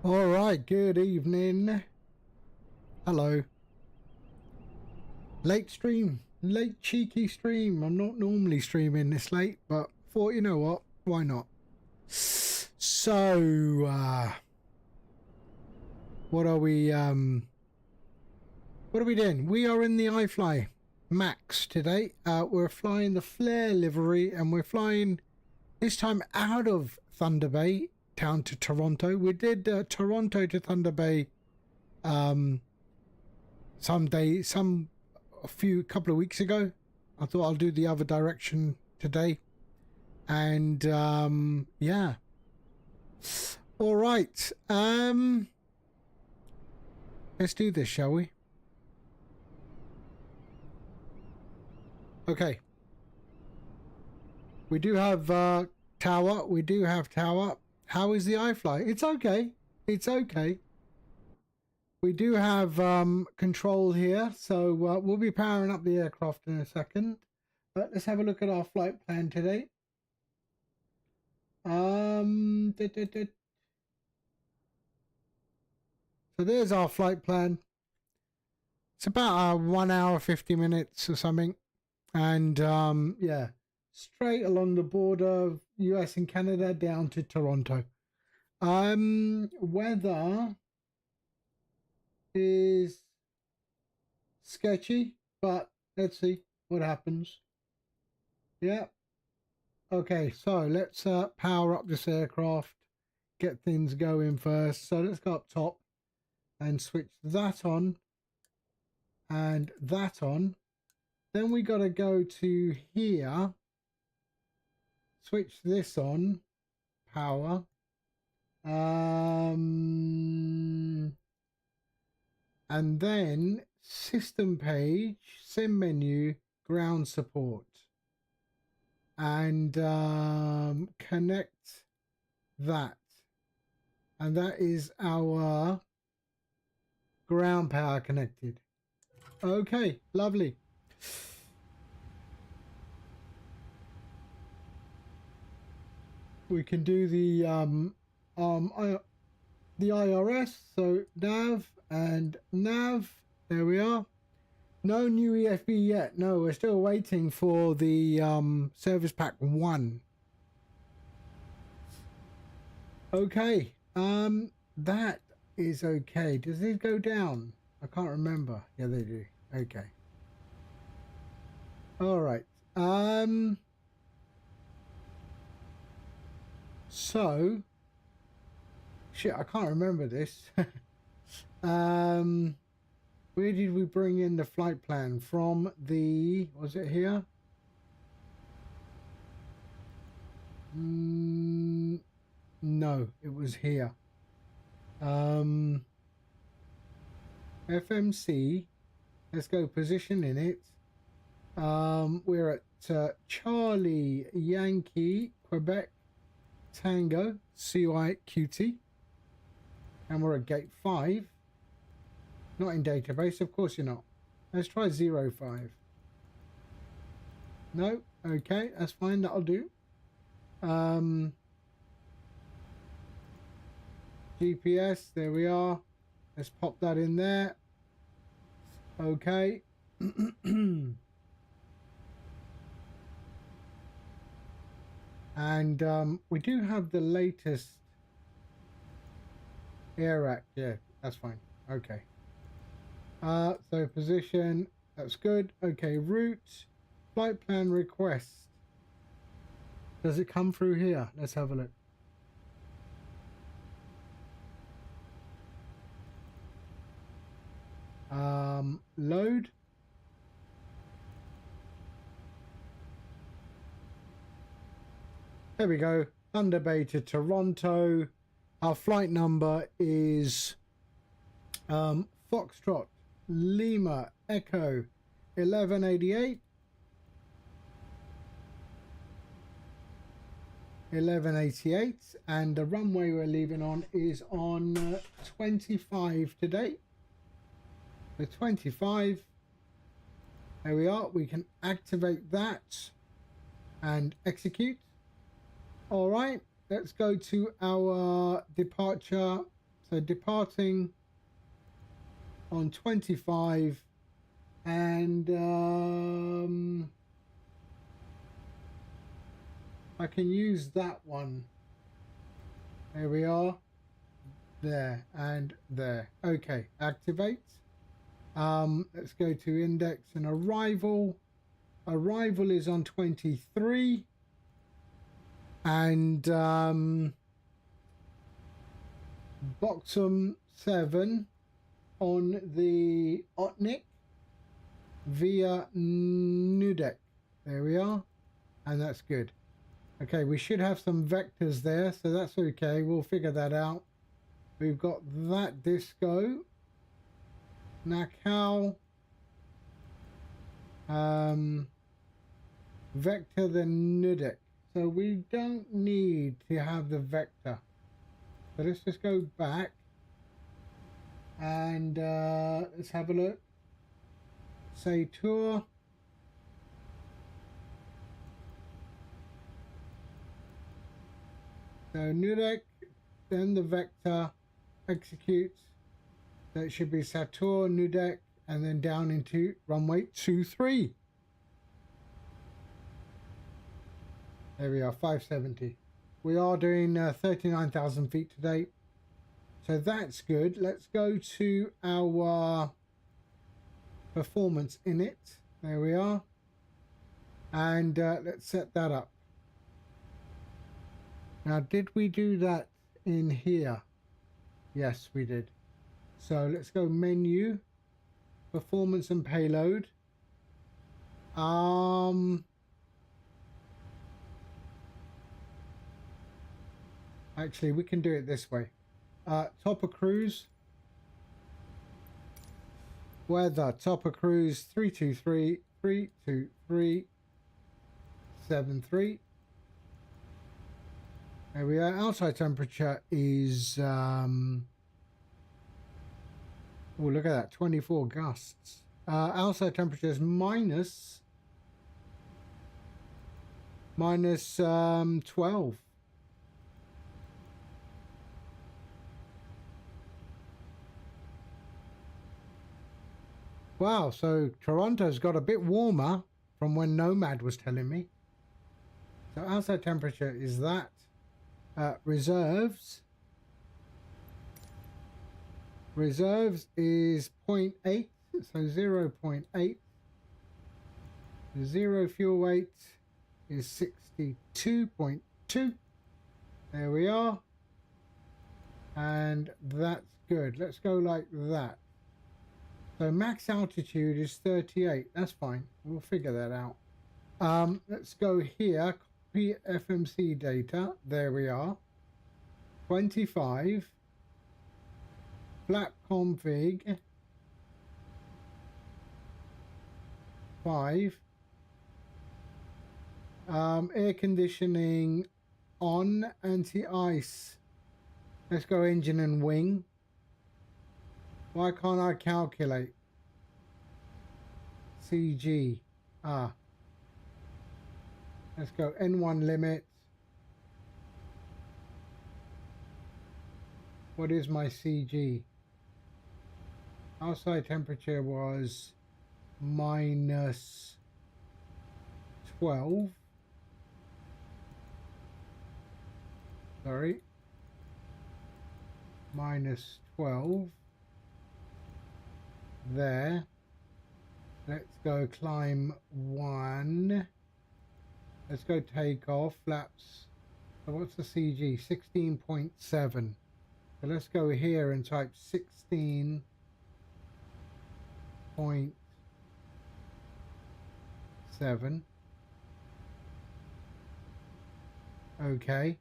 All right, good evening. Hello. Late stream, late cheeky stream. I'm not normally streaming this late, but thought, you know what, why not? So, what are we doing? We are in the iFly Max today. We're flying the Flair livery, and we're flying this time out of Thunder Bay down to Toronto. We did Toronto to Thunder Bay a couple of weeks ago. I thought I'll do the other direction today, and yeah. All right, let's do this, shall we? Okay, we do have tower. We do have tower. How is the iFly? It's okay. It's okay. We do have control here, so we'll be powering up the aircraft in a second. But let's have a look at our flight plan today. So there's our flight plan. It's about 1 hour 50 minutes or something, and yeah, straight along the border of US and Canada down to Toronto. Weather is sketchy, but let's see what happens. Yeah. Okay, so let's power up this aircraft, get things going first. So let's go up top and switch that on and that on. Then we got to go to here, switch this on, power. And then system page, sim menu, ground support, and connect that, and that is our ground power connected. Okay, lovely. We can do the IRS, so nav and nav. There we are. No new EFB yet. No, we're still waiting for the service pack 1. Okay, that is okay. Does these go down? I can't remember. Yeah, they do. Okay. All right. So shit, I can't remember this. Where did we bring in the flight plan from? Was it here? No, it was here. FMC, let's go position in it. We're at Charlie Yankee Quebec Tango CYQT, and we're at gate 5. Not in database, of course you're not. Let's try 05. No, okay, that's fine, that'll do. GPS, there we are. Let's pop that in there. Okay. And we do have the latest AirAct. Yeah, that's fine. Okay. So position, that's good. Okay, route, flight plan request. Does it come through here? Let's have a look. Load. There we go. Thunder Bay to Toronto. Our flight number is Foxtrot Lima Echo 1188. 1188, and the runway we're leaving on is on 25 today. The 25. There we are. We can activate that and execute. All right, let's go to our departure. So departing on 25 and I can use that one. There we are. There and there. Okay, activate. Let's go to index and arrival. Arrival is on 23 and bottom 7 on the Otnik via Nudek. There we are, and that's good. Okay, we should have some vectors there, so that's okay. We'll figure that out. We've got that disco, Nakao, vector the Nudek. So we don't need to have the vector. So let's just go back and let's have a look. Say tour. So Nudek, then the vector executes. So it should be Saturn, Nudek, and then down into runway 23. There we are, 570. We are doing 39,000 feet today. So that's good. Let's go to our performance in it. There we are. And let's set that up. Now, did we do that in here? Yes, we did. So let's go menu, performance and payload. Actually, we can do it this way. Top of cruise. Weather, top of cruise 323, 323, 73. There we are. Outside temperature is oh, look at that, 24 gusts. Outside temperature is minus 12. Wow, so Toronto's got a bit warmer from when Nomad was telling me. So outside temperature is that. Reserves is 0.8, so 0.8. Zero fuel weight is 62.2. There we are, and that's good. Let's go like that. So max altitude is 38. That's fine, we'll figure that out. Let's go here. FMC data, there we are, 25, flap config, 5, air conditioning on, anti-ice, let's go engine and wing. Why can't I calculate? CG, let's go N1 limit. What is my CG? Outside temperature was minus 12. Sorry. Minus 12. There. Let's go climb 1. Let's go take off, flaps. So what's the CG? 16.7. So let's go here and type 16.7. Okay.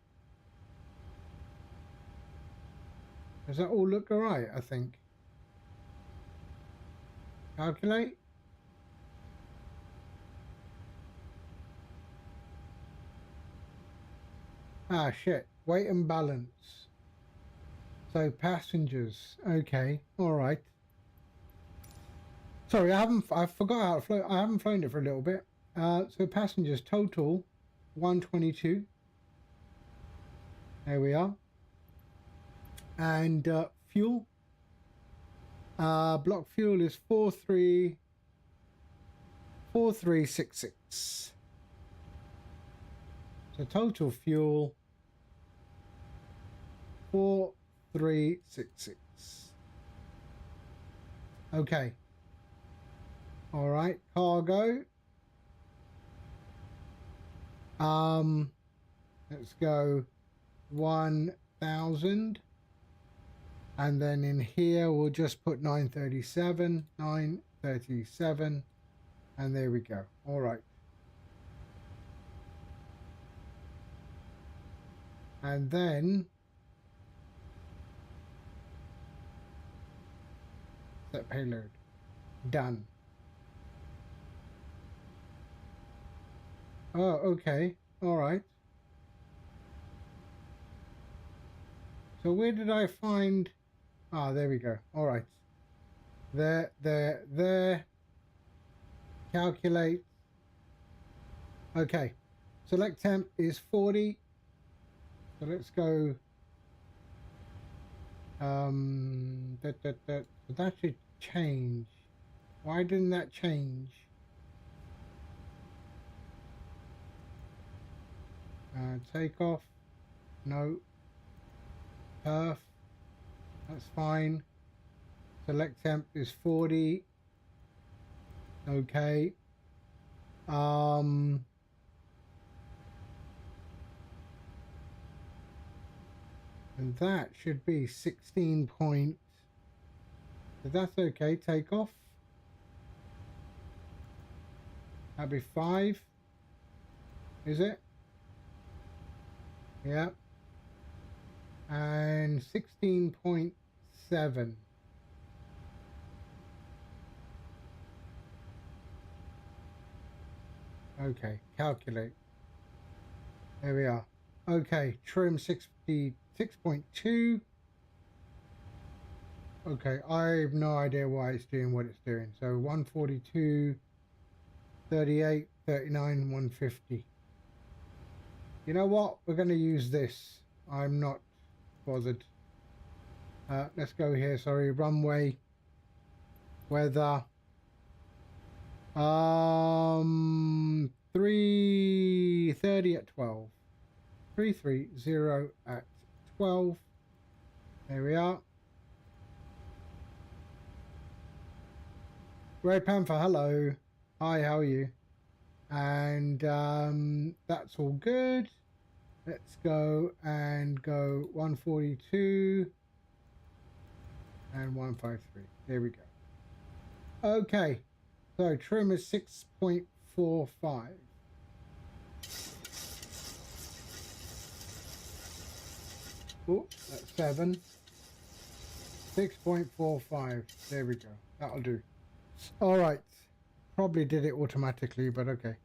Does that all look alright, I think? Calculate. Ah, shit. Weight and balance. So passengers. Okay. All right. Sorry, I forgot how to float. I haven't flown it for a little bit. So passengers total 122. There we are. And fuel. Block fuel is 4366. So total fuel 4366. Okay. All right, cargo. Let's go 1000. And then in here we'll just put 937, and there we go. All right. And then set payload. Done. Oh, okay. All right. So where did I find... Ah, there we go. All right. There. Calculate. Okay. Select temp is 40. So let's go. That should change. Why didn't that change? Takeoff. No. Perf. That's fine. Select temp is 40. Okay. And that should be 16 point. That's okay. Take off. That'd be 5. Is it? Yeah. And 16.7. Okay, calculate. There we are. Okay, trim 66.2. Okay, I have no idea why it's doing what it's doing. So 142, 38, 39, 150. You know what? We're going to use this. I'm not bothered. Let's go here. Sorry, runway, weather. 330 at 12. 330 at 12. There we are. Red Panther, hello. Hi, how are you? And that's all good. Let's go and go 142 and 153. There we go. Okay. So trim is 6.45. Oh, that's 7. 6.45. There we go. That'll do. All right. Probably did it automatically, but okay.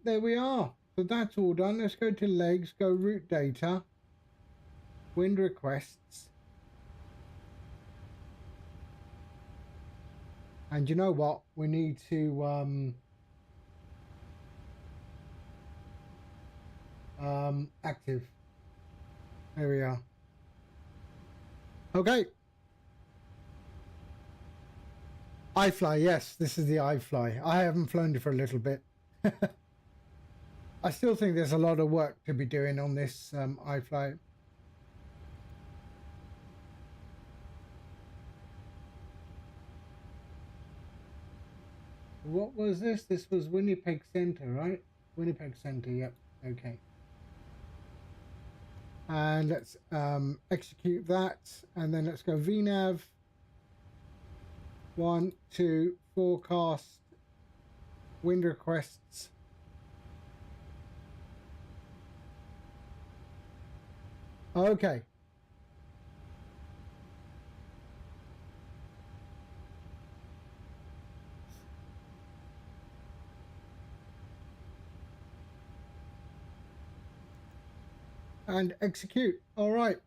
There we are. So that's all done. Let's go to legs. Go route data. Wind requests. And you know what? We need to active. There we are. Okay. iFly, yes, this is the iFly. I haven't flown it for a little bit. I still think there's a lot of work to be doing on this iFly. What was this? This was Winnipeg Center, right? Winnipeg Center, yep. Okay. And let's execute that. And then let's go VNav. 1, 2, forecast. Wind requests. Okay. And execute. All right.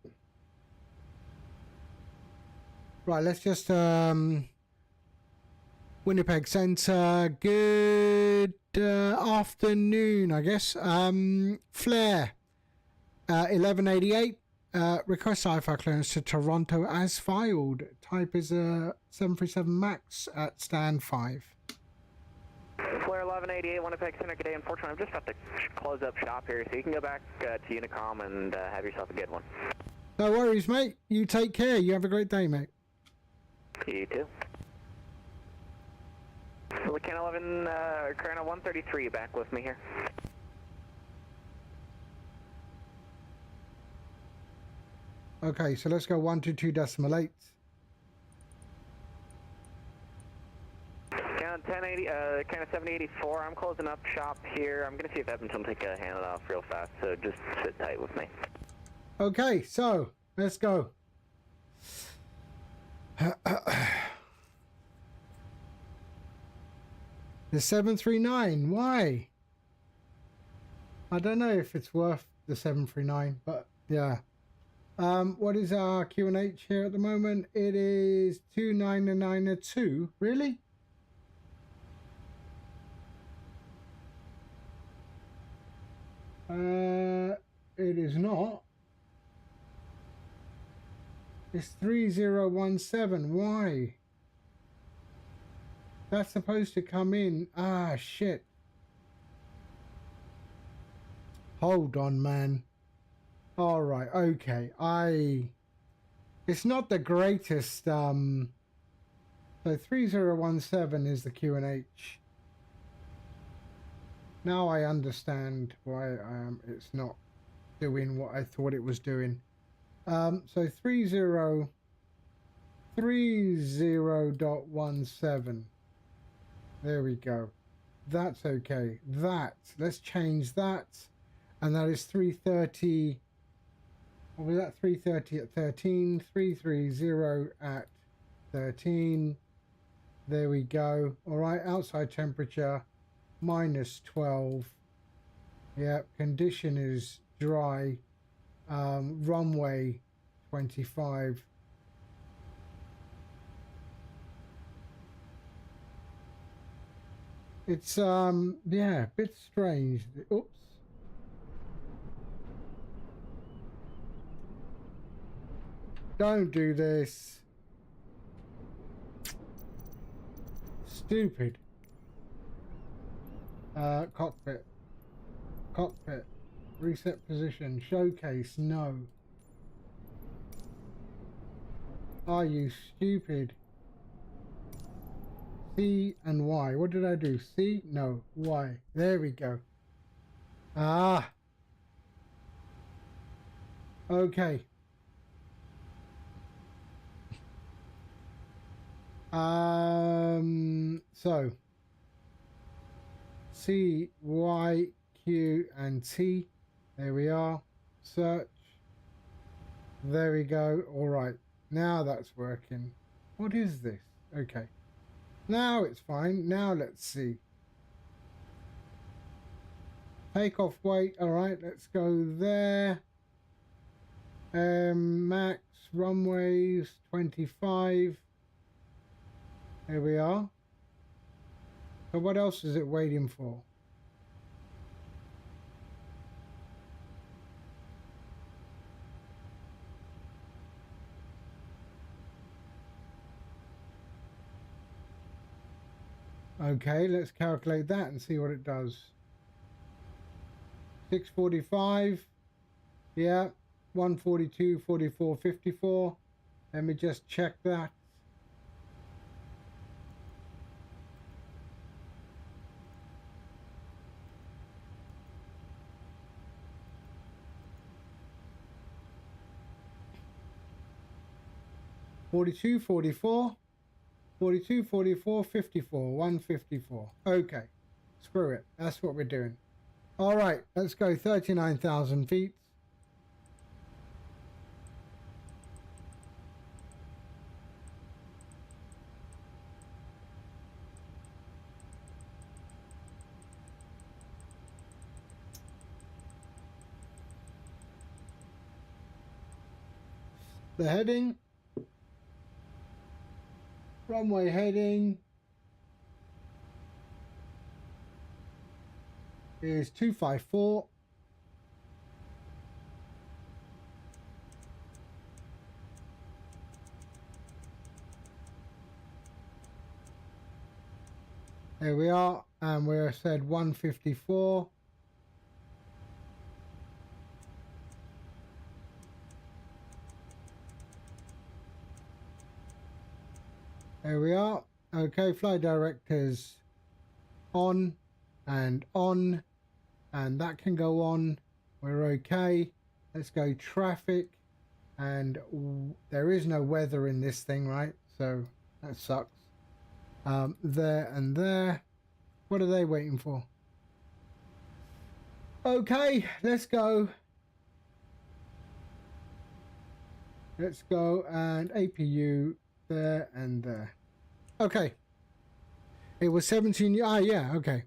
Right, let's just Winnipeg Center. Good afternoon, I guess. Flair 1188. request IFR clearance to Toronto as filed. Type is a 737 MAX at stand 5. Flair 1188, Winnipeg Center, good day. Unfortunately, I'm just about to close up shop here, so you can go back to Unicom and have yourself a good one. No worries, mate. You take care. You have a great day, mate. You too. Can 11, current 133 back with me here. Okay, so let's go 122.8. Count 1080, count 7084. I'm closing up shop here. I'm gonna see if Edmonton will take a hand off real fast, so just sit tight with me. Okay, so let's go. The 739, why? I don't know if it's worth the 739, but yeah. What is our Q&H here at the moment? It is 299.2. Really? It is not. It's 3017. Why? That's supposed to come in. Ah, shit. Hold on, man. All right. Okay. It's not the greatest. So 3017 is the Q&H. Now I understand why it's not doing what I thought it was doing. So 30.17. There we go. That's okay. Let's change that. And that is 330. What was that? 330 at 13. 330 at 13. There we go. All right. Outside temperature -12. Yeah. Condition is dry. Runway 25. It's yeah, a bit strange. Oops. Don't do this. Stupid. Cockpit. Cockpit. Reset position. Showcase. No. Are you stupid? C and Y. What did I do? C? No. Y. There we go. Ah. Okay. So C, Y, Q, and T. There we are. Search. There we go. All right. Now that's working. What is this? Okay. Now it's fine. Now let's see. Takeoff weight. All right. Let's go there. Max runways 25. Here we are. So what else is it waiting for? Okay, let's calculate that and see what it does. 645. Yeah. 142, 44, 54. Let me just check that. $42, 44, 42, 44, 54, 154. Okay, screw it. That's what we're doing. All right, let's go 39,000 feet. The heading, runway heading is 254. There we are, and we're said 154. There we are. Okay, flight directors on, and that can go on. We're okay. Let's go traffic, and there is no weather in this thing, right? So that sucks. There and there. What are they waiting for? Okay, let's go. Let's go, and APU there and there. Okay. It was 17. Ah, yeah, okay.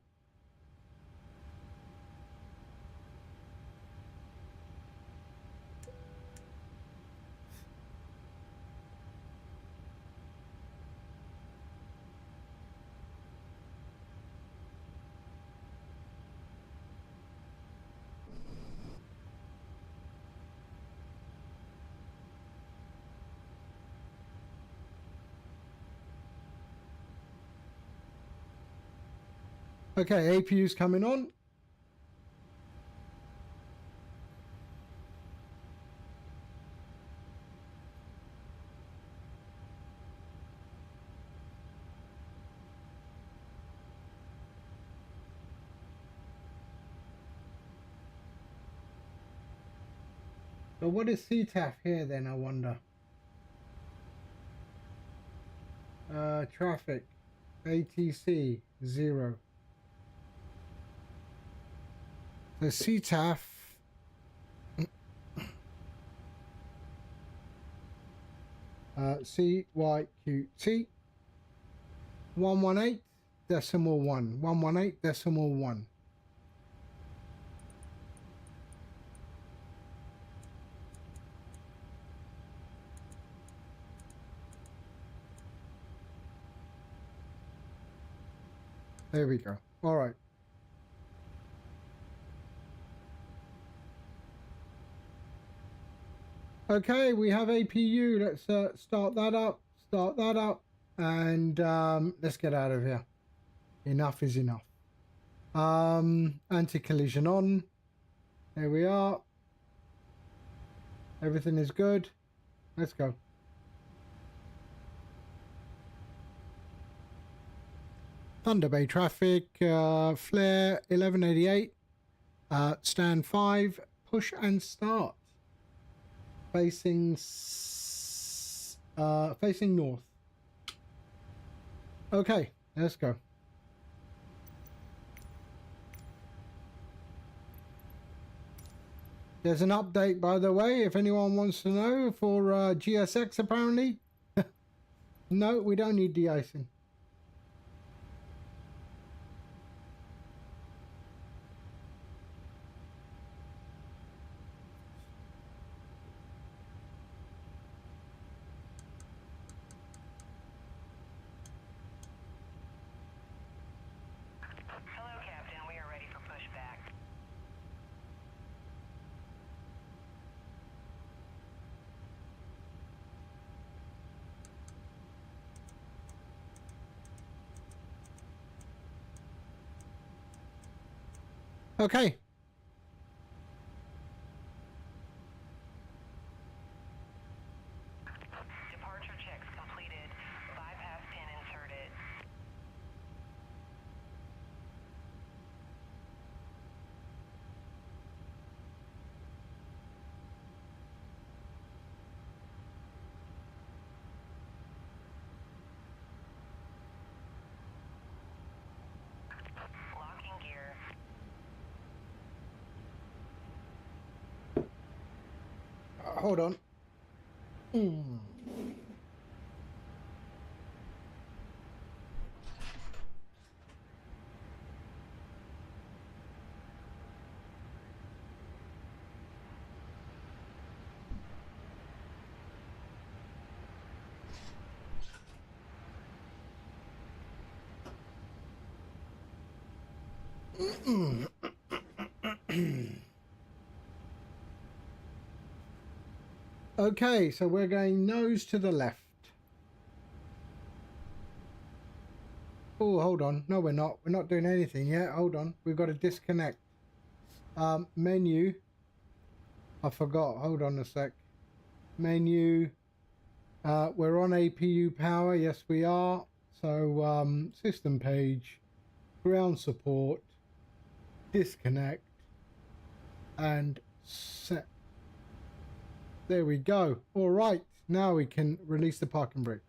Okay, APU's coming on. So what is CTAF here then, I wonder? Traffic, ATC, 0. The CTAF, CYQT, 118.1, 118.1. There we go. All right. Okay, we have APU. Let's start that up, and let's get out of here. Enough is enough. Anti-collision on. There we are. Everything is good. Let's go. Thunder Bay traffic, Flair 1188, stand 5, push and start. Facing north. Okay, let's go. There's an update, by the way, if anyone wants to know, for GSX apparently. No, we don't need de-icing. Okay. Departure checks completed. Bypass pin inserted. Locking gear. Hold on. Okay, so we're going nose to the left. Oh, hold on. No, we're not. We're not doing anything yet. Hold on. We've got to disconnect. Menu. I forgot. Hold on a sec. Menu. We're on APU power. Yes, we are. So, system page, ground support, disconnect, and set. There we go. All right. Now we can release the parking brakes.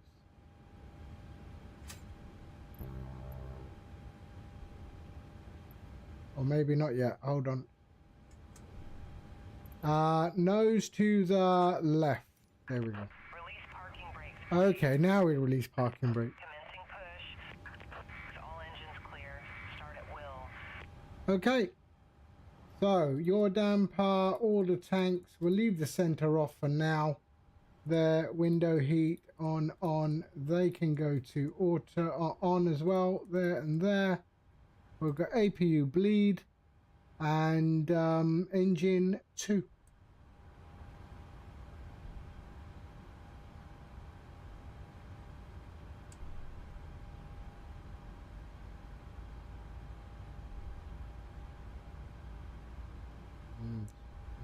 Or maybe not yet. Hold on. Nose to the left. There we go. Release parking brakes. Okay, now we release parking brake. Commencing push. All engines clear. Start at will. Okay. So, your damper, all the tanks. We'll leave the center off for now. The window heat on. They can go to auto on as well. There and there. We've got APU bleed and engine 2.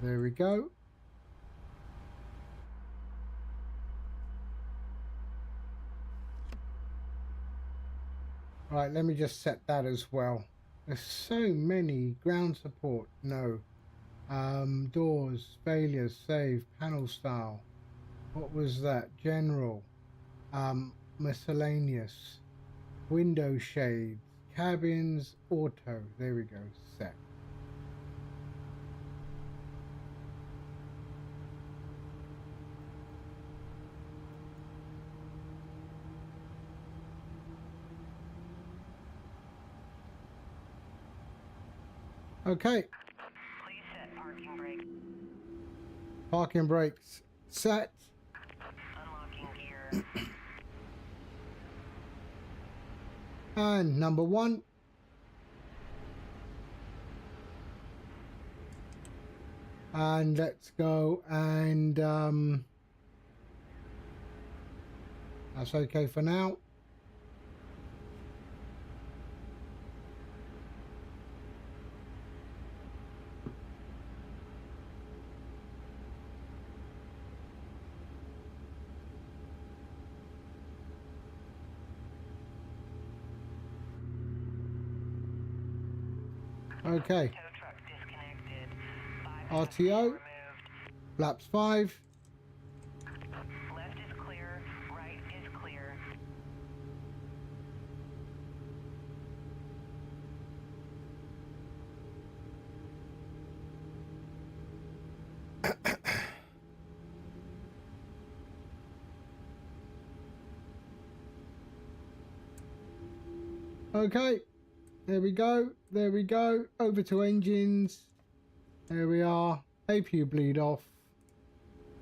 There we go. Right, let me just set that as well. There's so many. Ground support, no. Doors, failures, save, panel style. What was that? General. Miscellaneous. Window shades. Cabins, auto. There we go, set. Okay. Please set parking brake. Parking brakes set. Unlocking gear. And number 1. And let's go and that's okay for now. Okay. Tow truck disconnected. RTO. Removed. Flaps 5. Left is clear. Right is clear. Okay. There we go. There we go. Over to engines. There we are. APU bleed off.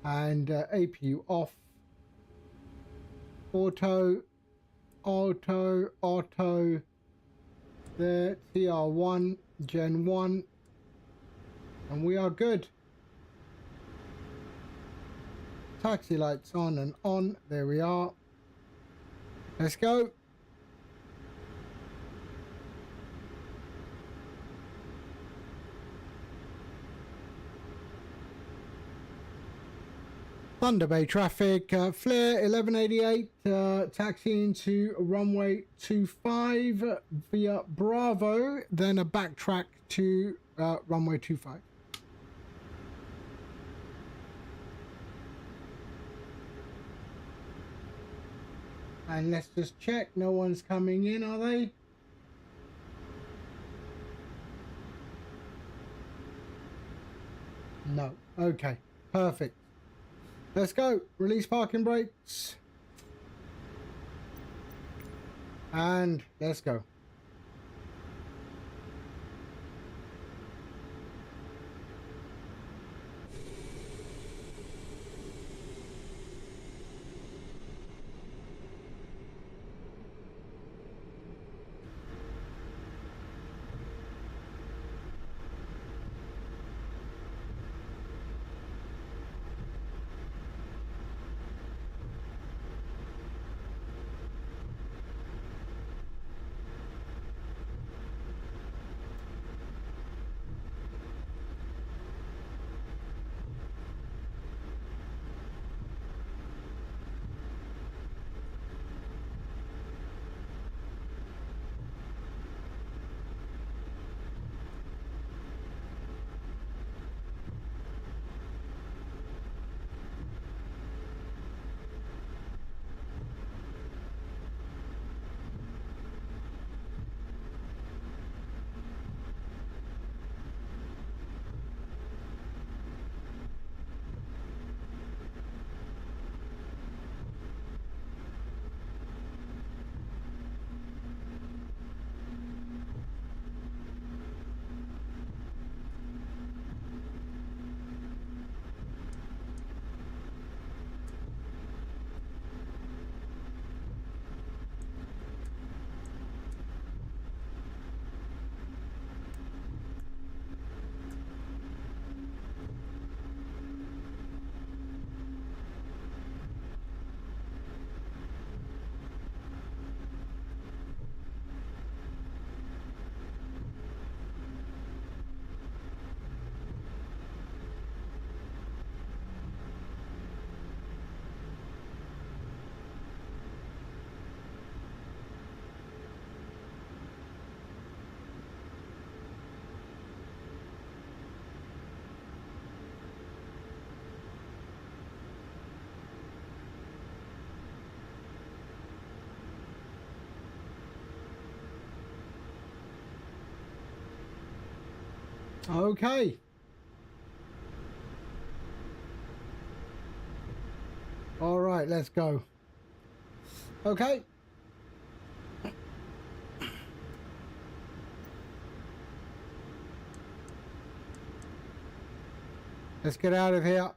And APU off. Auto. Auto. Auto. There. TR1. Gen 1. And we are good. Taxi lights on and on. There we are. Let's go. Thunder Bay traffic, Flair 1188, taxiing to runway 25 via Bravo, then a backtrack to runway 25. And let's just check, no one's coming in, are they? No. Okay, perfect. Let's go. Release parking brakes. And let's go. Okay. All right, let's go. Okay. Let's get out of here.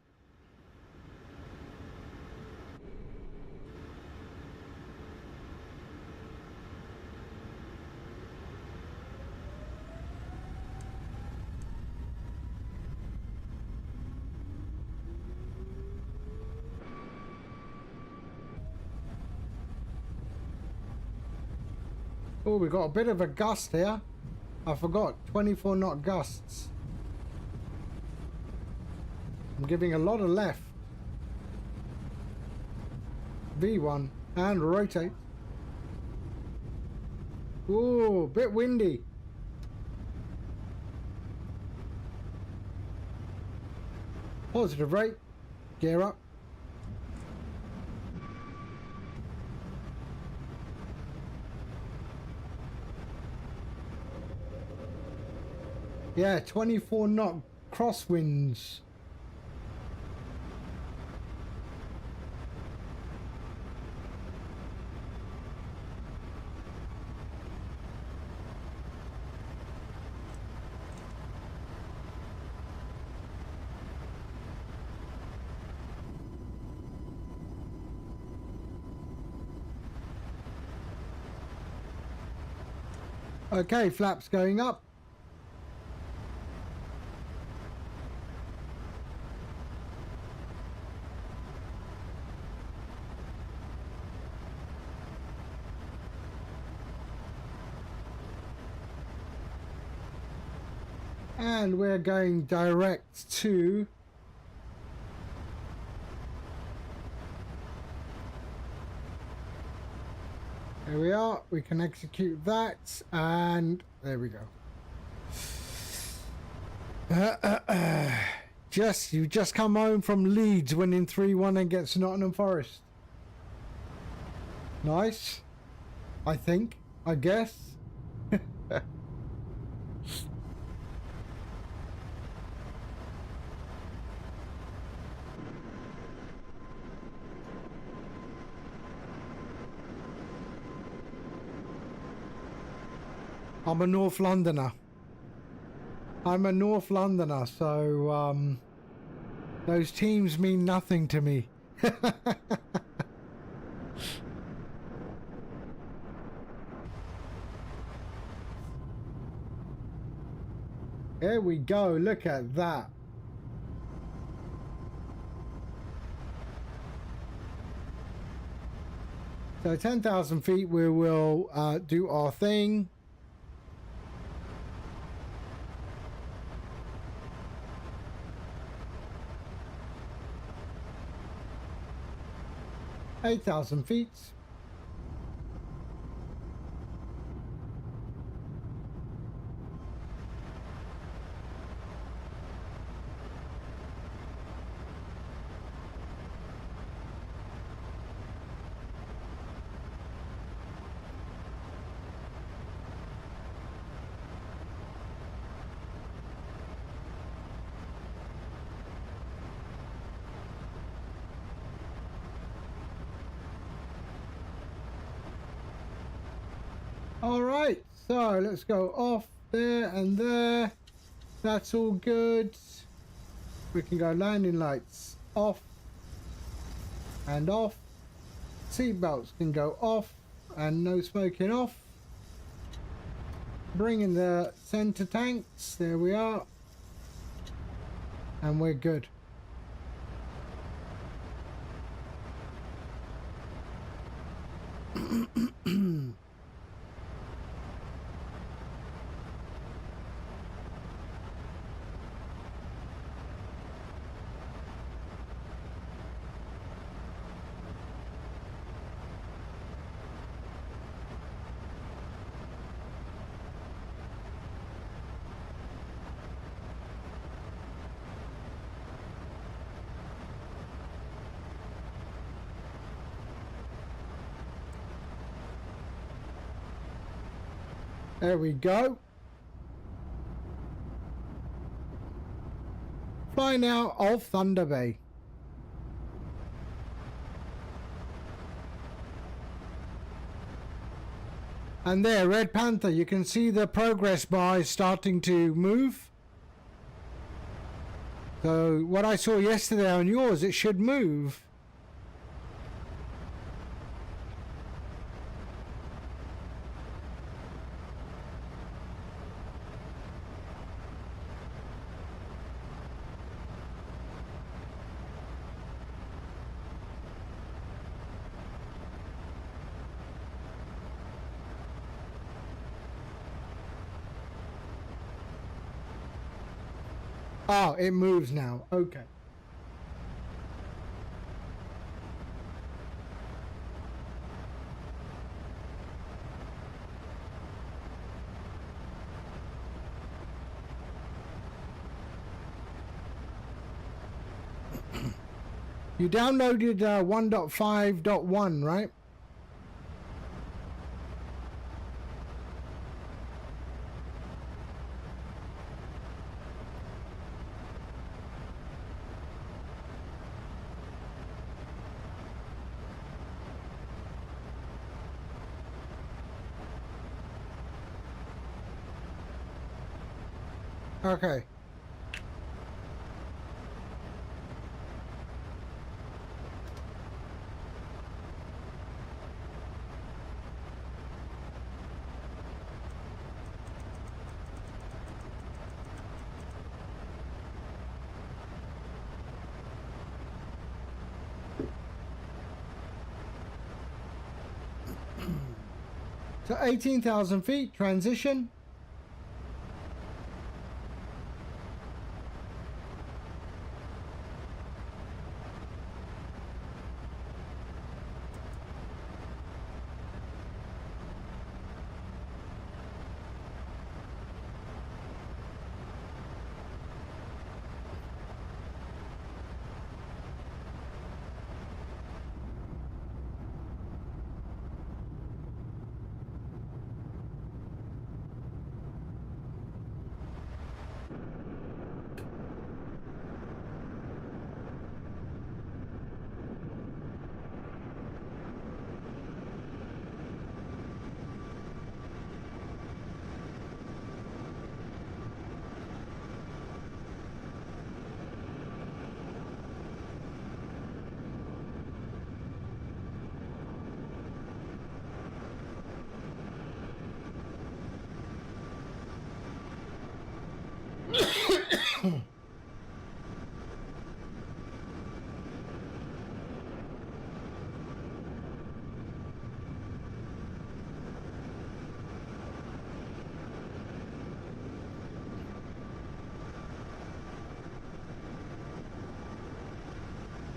Oh, we got a bit of a gust here. I forgot, 24 knot gusts. I'm giving a lot of left. V1 and rotate. Ooh, bit windy. Positive rate. Gear up. Yeah, 24 knot crosswinds. Okay, flaps going up. And we're going direct to there we are. We can execute that, and there we go. You just come home from Leeds winning 3-1 against Nottingham Forest. Nice. I think. I guess. I'm a North Londoner. So those teams mean nothing to me. There we go, look at that. So 10,000 feet, we will do our thing. $8,000 feet. All right, so let's go off there and there. That's all good. We can go landing lights off and off. Seat belts can go off and no smoking off. Bring in the center tanks. There we are. And we're good. There we go. Flying out of Thunder Bay. And there, Red Panther, you can see the progress bar is starting to move. So what I saw yesterday on yours, it should move. Oh, it moves now. Okay. You downloaded 1.5.1, right? Okay. So 18,000 feet, transition.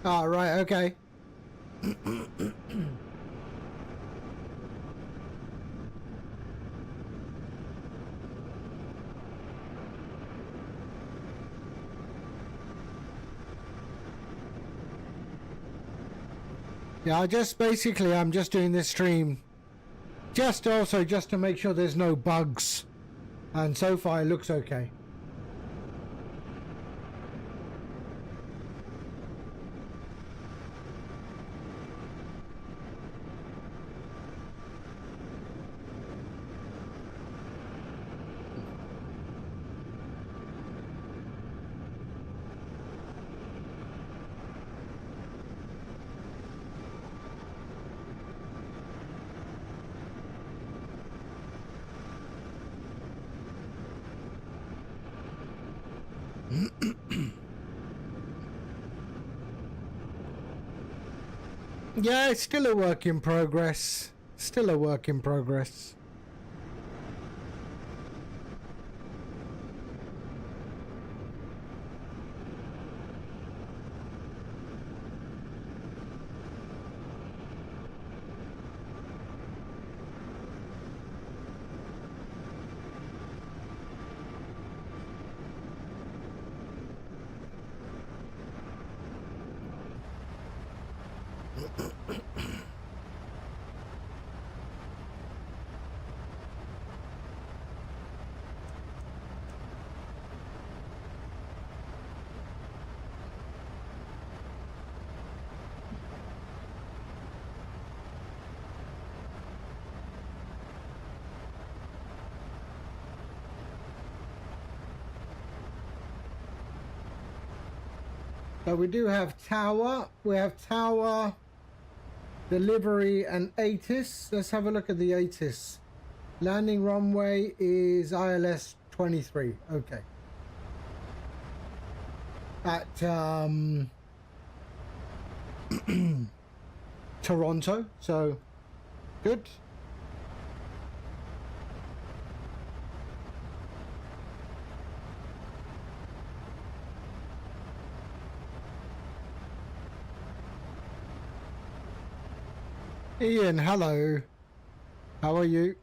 Oh, right, okay. Yeah, I'm just doing this stream just to make sure there's no bugs, and so far it looks okay. Yeah, it's still a work in progress. Still a work in progress. So we do have tower. We have tower, delivery, and ATIS. Let's have a look at the ATIS. Landing runway is ILS 23. Okay. At Toronto. So good. Ian, hello. How are you?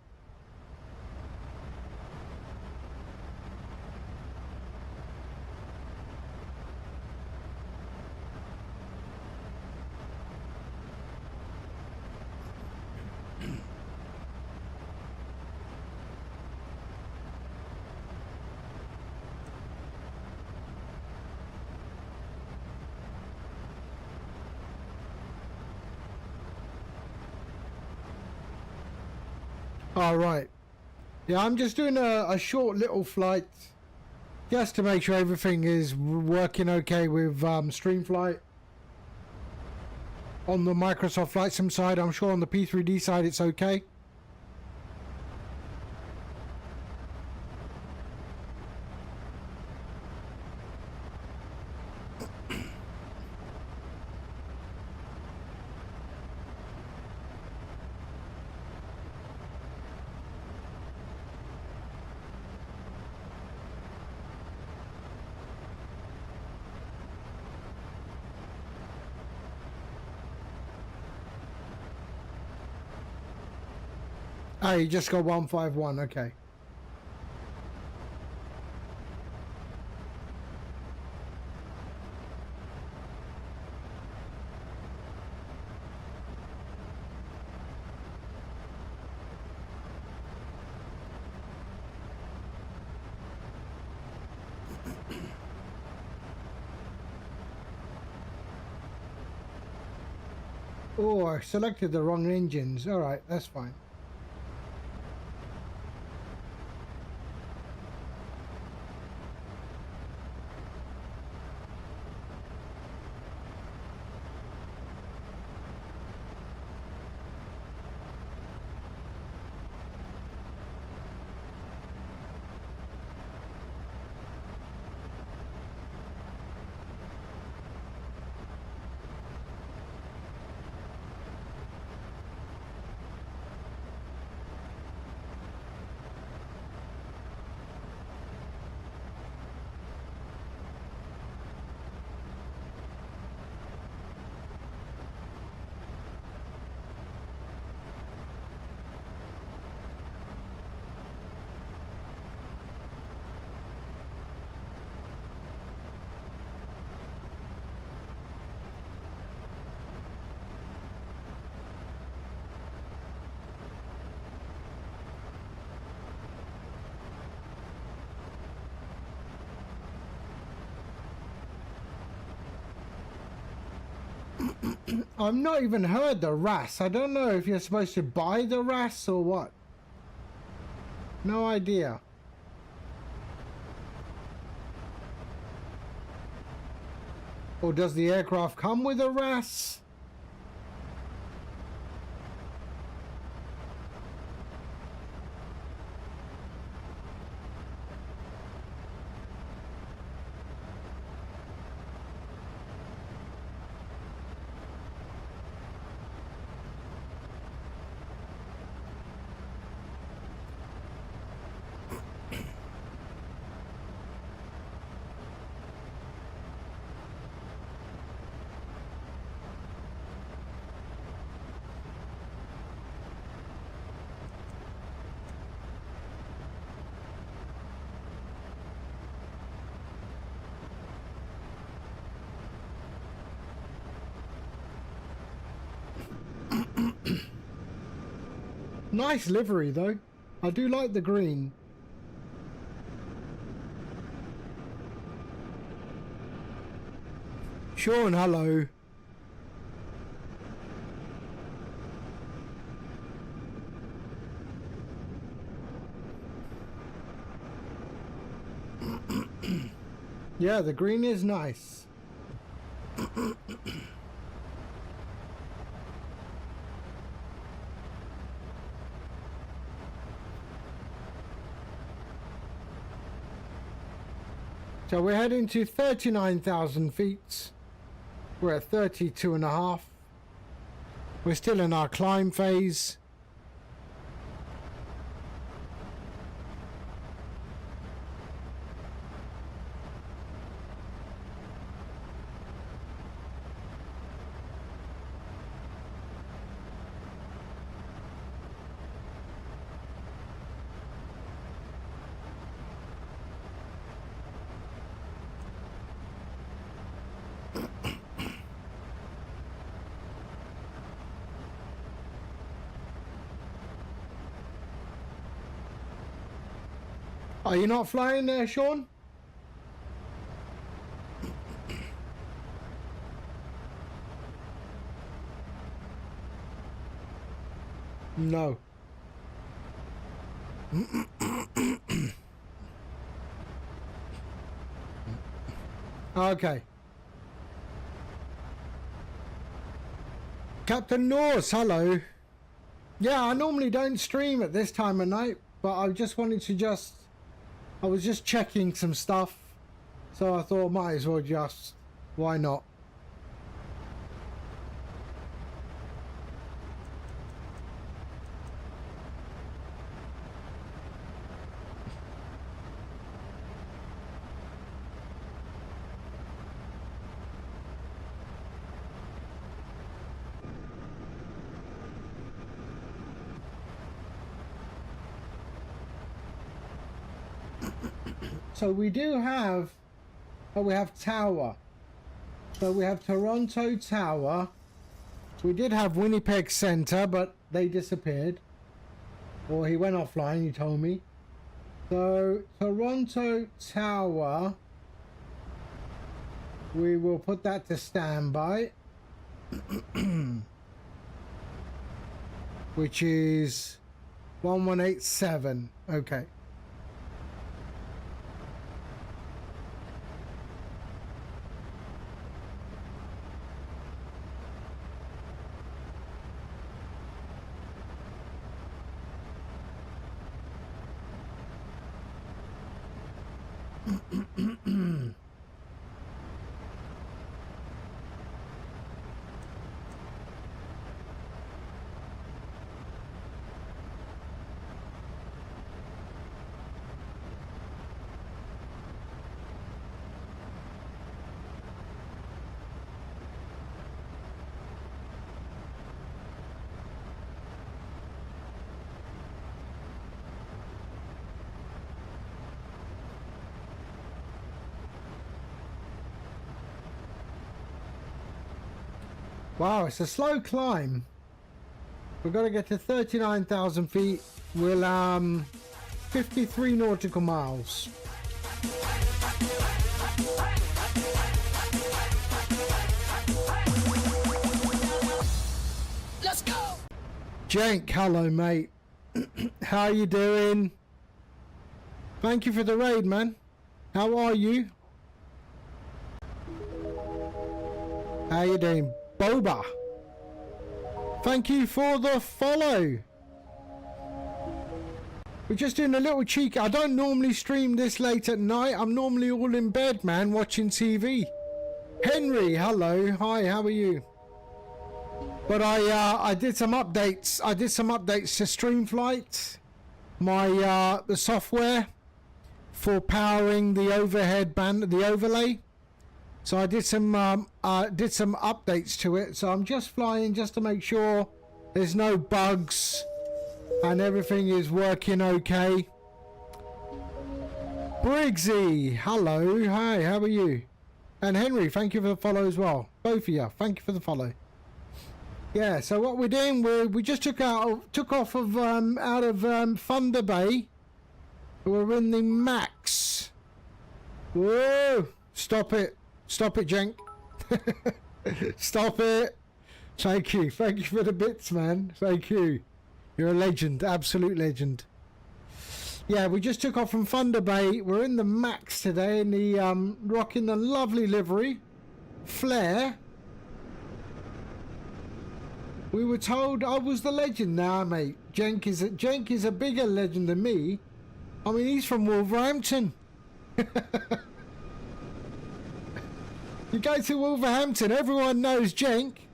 All right. Yeah, I'm just doing a short little flight just to make sure everything is working okay with streamflight. On the Microsoft Flight Sim side, I'm sure on the P3D side it's okay. Oh, you just got 151, okay. Oh, I selected the wrong engines. All right, that's fine. I've not even heard the RAS. I don't know if you're supposed to buy the RAS or what. No idea. Or does the aircraft come with a RAS? Nice livery though. I do like the green. Sean, hello. Yeah, the green is nice. So we're heading to 39,000 feet. We're at 32.5. We're still in our climb phase. Are you not flying there, Sean? No. Okay. Captain Norse, hello. Yeah, I normally don't stream at this time of night, but I just wanted to I was just checking some stuff, so I thought might as well why not? So we do have, we have Tower. So we have Toronto Tower. We did have Winnipeg Center, but they disappeared. Or he went offline, he told me. So Toronto Tower, we will put that to standby. Which is 1187. Okay. Wow, it's a slow climb. We've got to get to 39,000 feet. We'll 53 nautical miles. Let's go. Jank, hello mate. How you doing? Thank you for the raid, man. How are you? How you doing? Boba, thank you for the follow. We're just doing a little cheek. I don't normally stream this late at night. I'm normally all in bed, man, watching TV. Henry, hello. Hi, how are you? But I did some updates. I did some updates to streamflight, my the software for powering the overhead band, the overlay. So I did some updates to it. So I'm just flying just to make sure there's no bugs and everything is working okay. Briggsy, hello, hi, how are you? And Henry, thank you for the follow as well. Both of you, thank you for the follow. Yeah, so what we're doing, we just took off of out of Thunder Bay. We're in the Max. Whoa! Stop it, Jenk. Stop it. Thank you for the bits, man. Thank you. You're a legend, absolute legend. Yeah, we just took off from Thunder Bay. We're in the Max today, in the rocking the lovely livery Flair. We were told I was the legend. Nah, mate. Jenk is a bigger legend than me. I mean, he's from Wolverhampton. You go to Wolverhampton, everyone knows Jenk.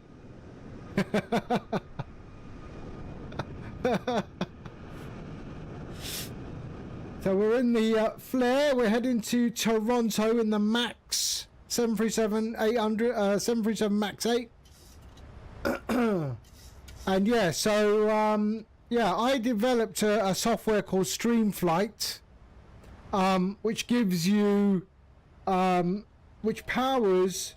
So we're in the Flair. We're heading to Toronto in the Max 737-800, 737 Max 8. And yeah, so yeah, I developed a software called Streamflight, which gives you, which powers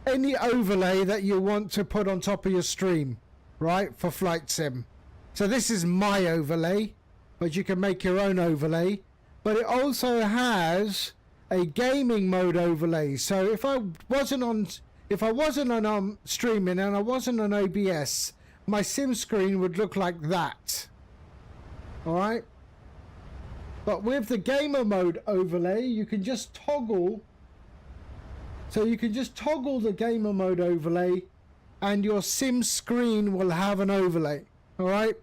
any overlay that you want to put on top of your stream, right, for flight sim. So this is my overlay, but you can make your own overlay. But it also has a gaming mode overlay. So if I wasn't on streaming and I wasn't on OBS, my sim screen would look like that. All right. But with the gamer mode overlay, you can just toggle. So you can just toggle the gamer mode overlay and your sim screen will have an overlay. All right.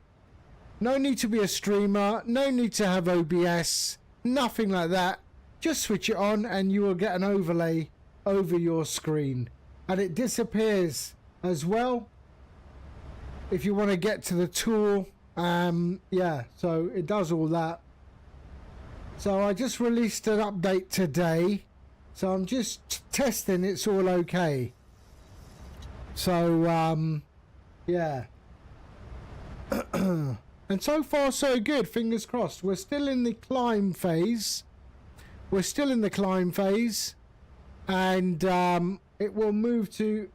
No need to be a streamer. No need to have OBS. Nothing like that. Just switch it on and you will get an overlay over your screen. And it disappears as well if you want to get to the tool. Yeah, so it does all that. So I just released an update today, so I'm just testing it's all okay. So yeah. And so far so good, fingers crossed. We're still in the climb phase. And it will move to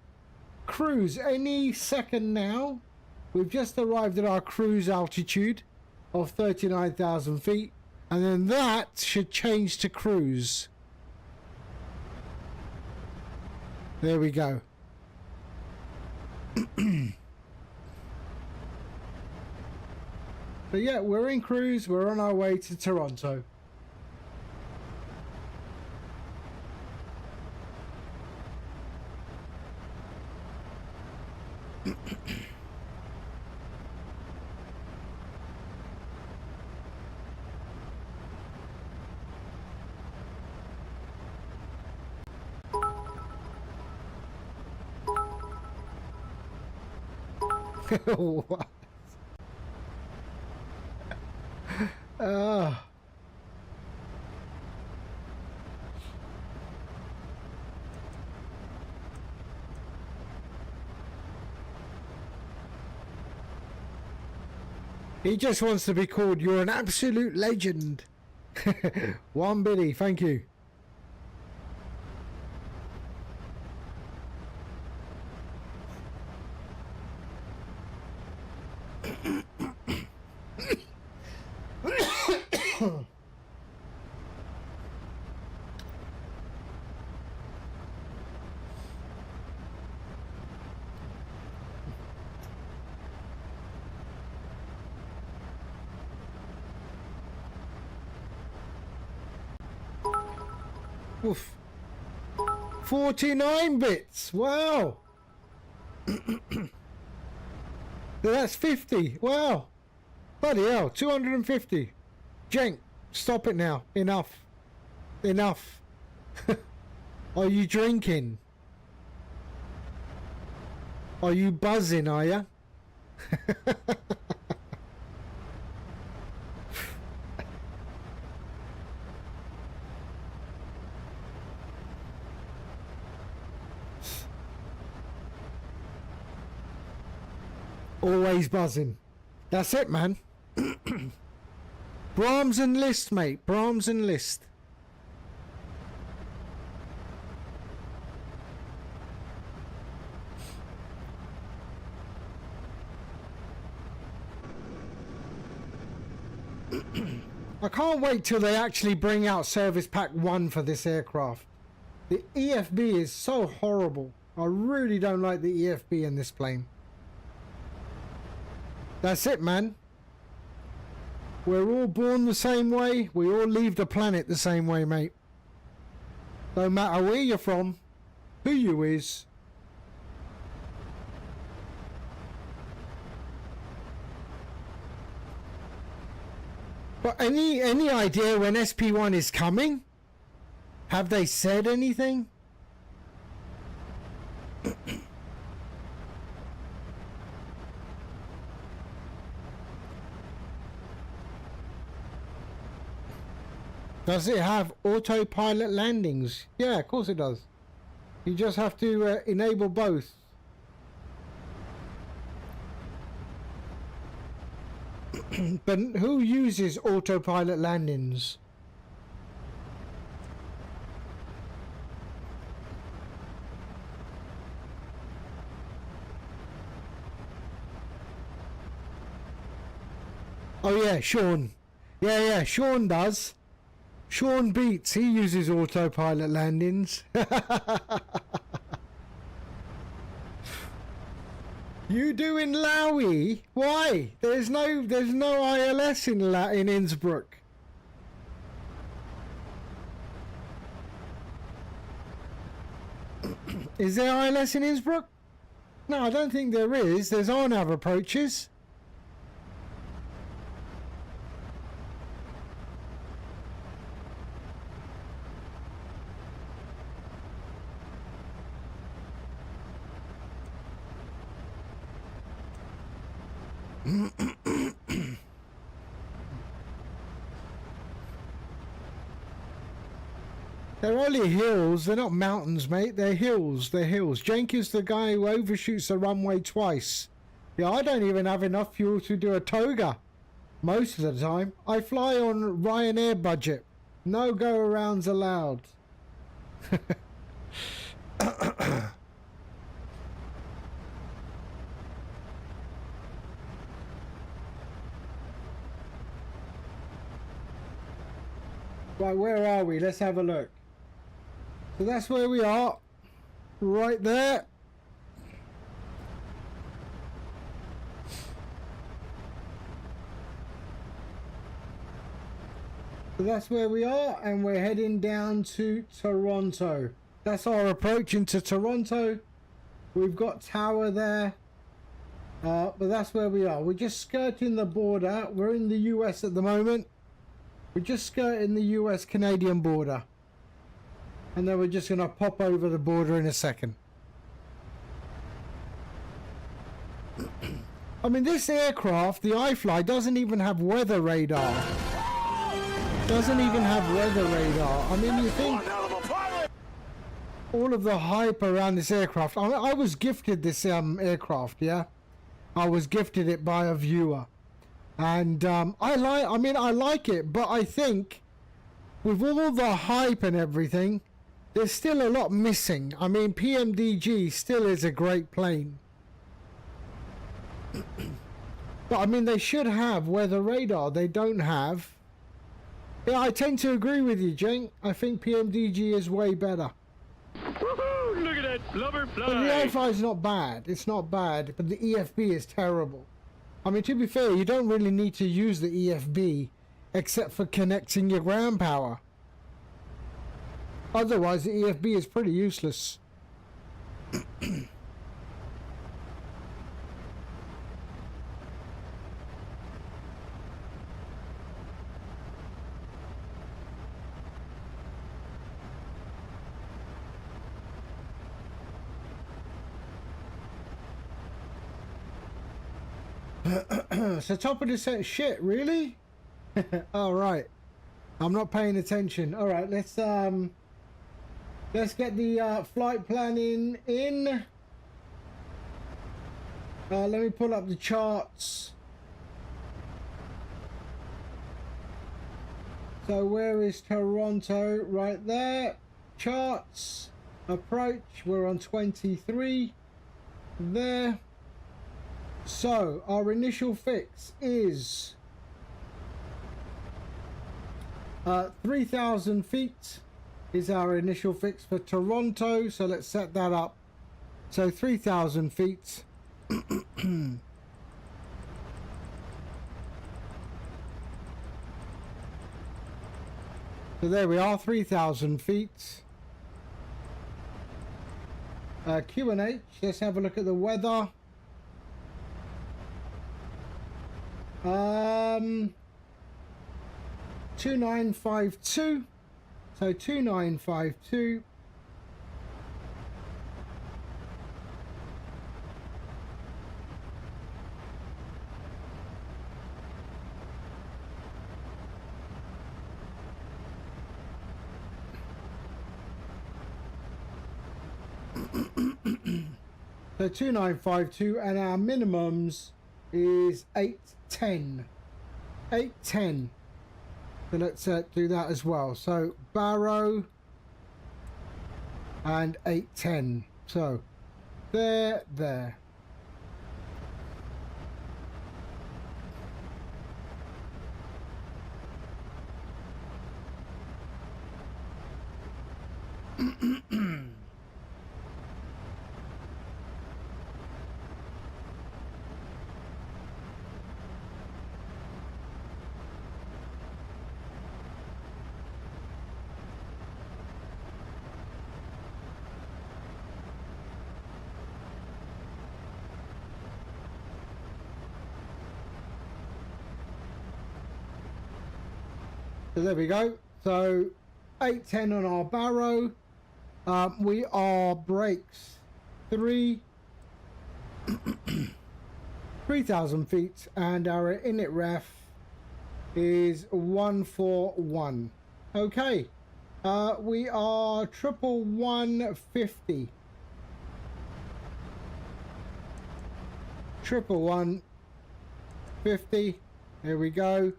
cruise any second now. We've just arrived at our cruise altitude of 39,000 feet. And then that should change to cruise. There we go. But yeah, we're in cruise. We're on our way to Toronto. What? He just wants to be called, you're an absolute legend. One biddy, thank you. Oof. 49 bits. Wow. That's 50. Wow. Bloody hell. 250. Jenk, stop it now. Enough. Enough. Are you drinking? Are you buzzing, are you? Always buzzing. That's it, man. Brahms and Liszt, mate. Brahms and Liszt. I can't wait till they actually bring out Service Pack 1 for this aircraft. The EFB is so horrible. I really don't like the EFB in this plane. That's it, man. We're all born the same way. We all leave the planet the same way, mate. No matter where you're from. who you is. But any idea when SP1 is coming? Have they said anything? Does it have autopilot landings? Yeah, of course it does. You just have to enable both. But who uses autopilot landings? Oh yeah, Sean. Yeah, Sean does. Sean Beats, he uses autopilot landings. You do in Laui? Why? There's no ILS in Innsbruck. Is there ILS in Innsbruck? No, I don't think there is. There's RNAV approaches. They're only hills, they're not mountains, mate. They're hills, they're hills. Jenkins, the guy who overshoots the runway twice. Yeah, I don't even have enough fuel to do a toga most of the time. I fly on Ryanair budget. No go-arounds allowed. Right, where are we? Let's have a look. So that's where we are. Right there. So that's where we are, and we're heading down to Toronto. That's our approach into Toronto. We've got Tower there. But that's where we are. We're just skirting the border. We're in the US at the moment. We're just skirting the US-Canadian border. And then we're just going to pop over the border in a second. I mean, this aircraft, the iFly, doesn't even have weather radar. Doesn't even have weather radar. I mean, you think all of the hype around this aircraft. I was gifted this aircraft, yeah? I was gifted it by a viewer. And I like it, but I think with all the hype and everything, there's still a lot missing. I mean, PMDG still is a great plane. But I mean, they should have weather radar. They don't have. Yeah, I tend to agree with you, Jen. I think PMDG is way better. Woohoo! Look at that blubber fly! But the AFI is not bad. It's not bad, but the EFB is terrible. I mean, to be fair, you don't really need to use the EFB except for connecting your ground power. Otherwise, the EFB is pretty useless. So top of the set, shit, really? All right, I'm not paying attention. All right, let's get the flight planning in. Let me pull up the charts. So where is Toronto? Right there. Charts. Approach. We're on 23. There. So our initial fix is 3,000 feet is our initial fix for Toronto. So let's set that up. So 3,000 feet. So there we are, 3,000 feet. Q&H. Let's have a look at the weather. 2952. So 2952. So 2952, and our minimums is 810. 810. So let's do that as well. So Barrow and 810. So there. So there we go. So 810 on our Barrow. We are brakes 3,000 feet, and our inlet ref is 141. Okay. We are 11150. 11150. There we go.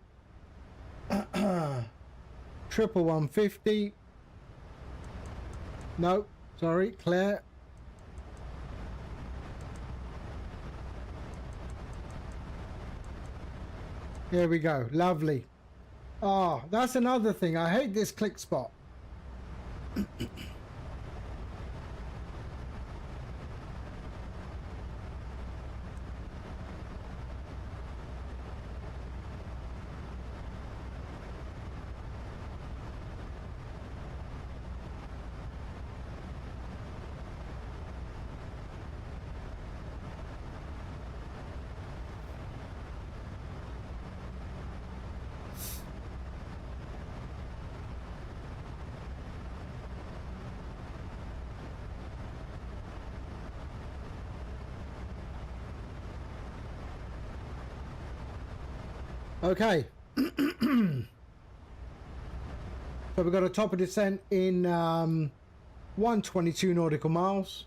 11150. No, sorry, Claire. There we go. Lovely. Ah, that's another thing. I hate this click spot. Okay. So we've got a top of descent in 122 nautical miles.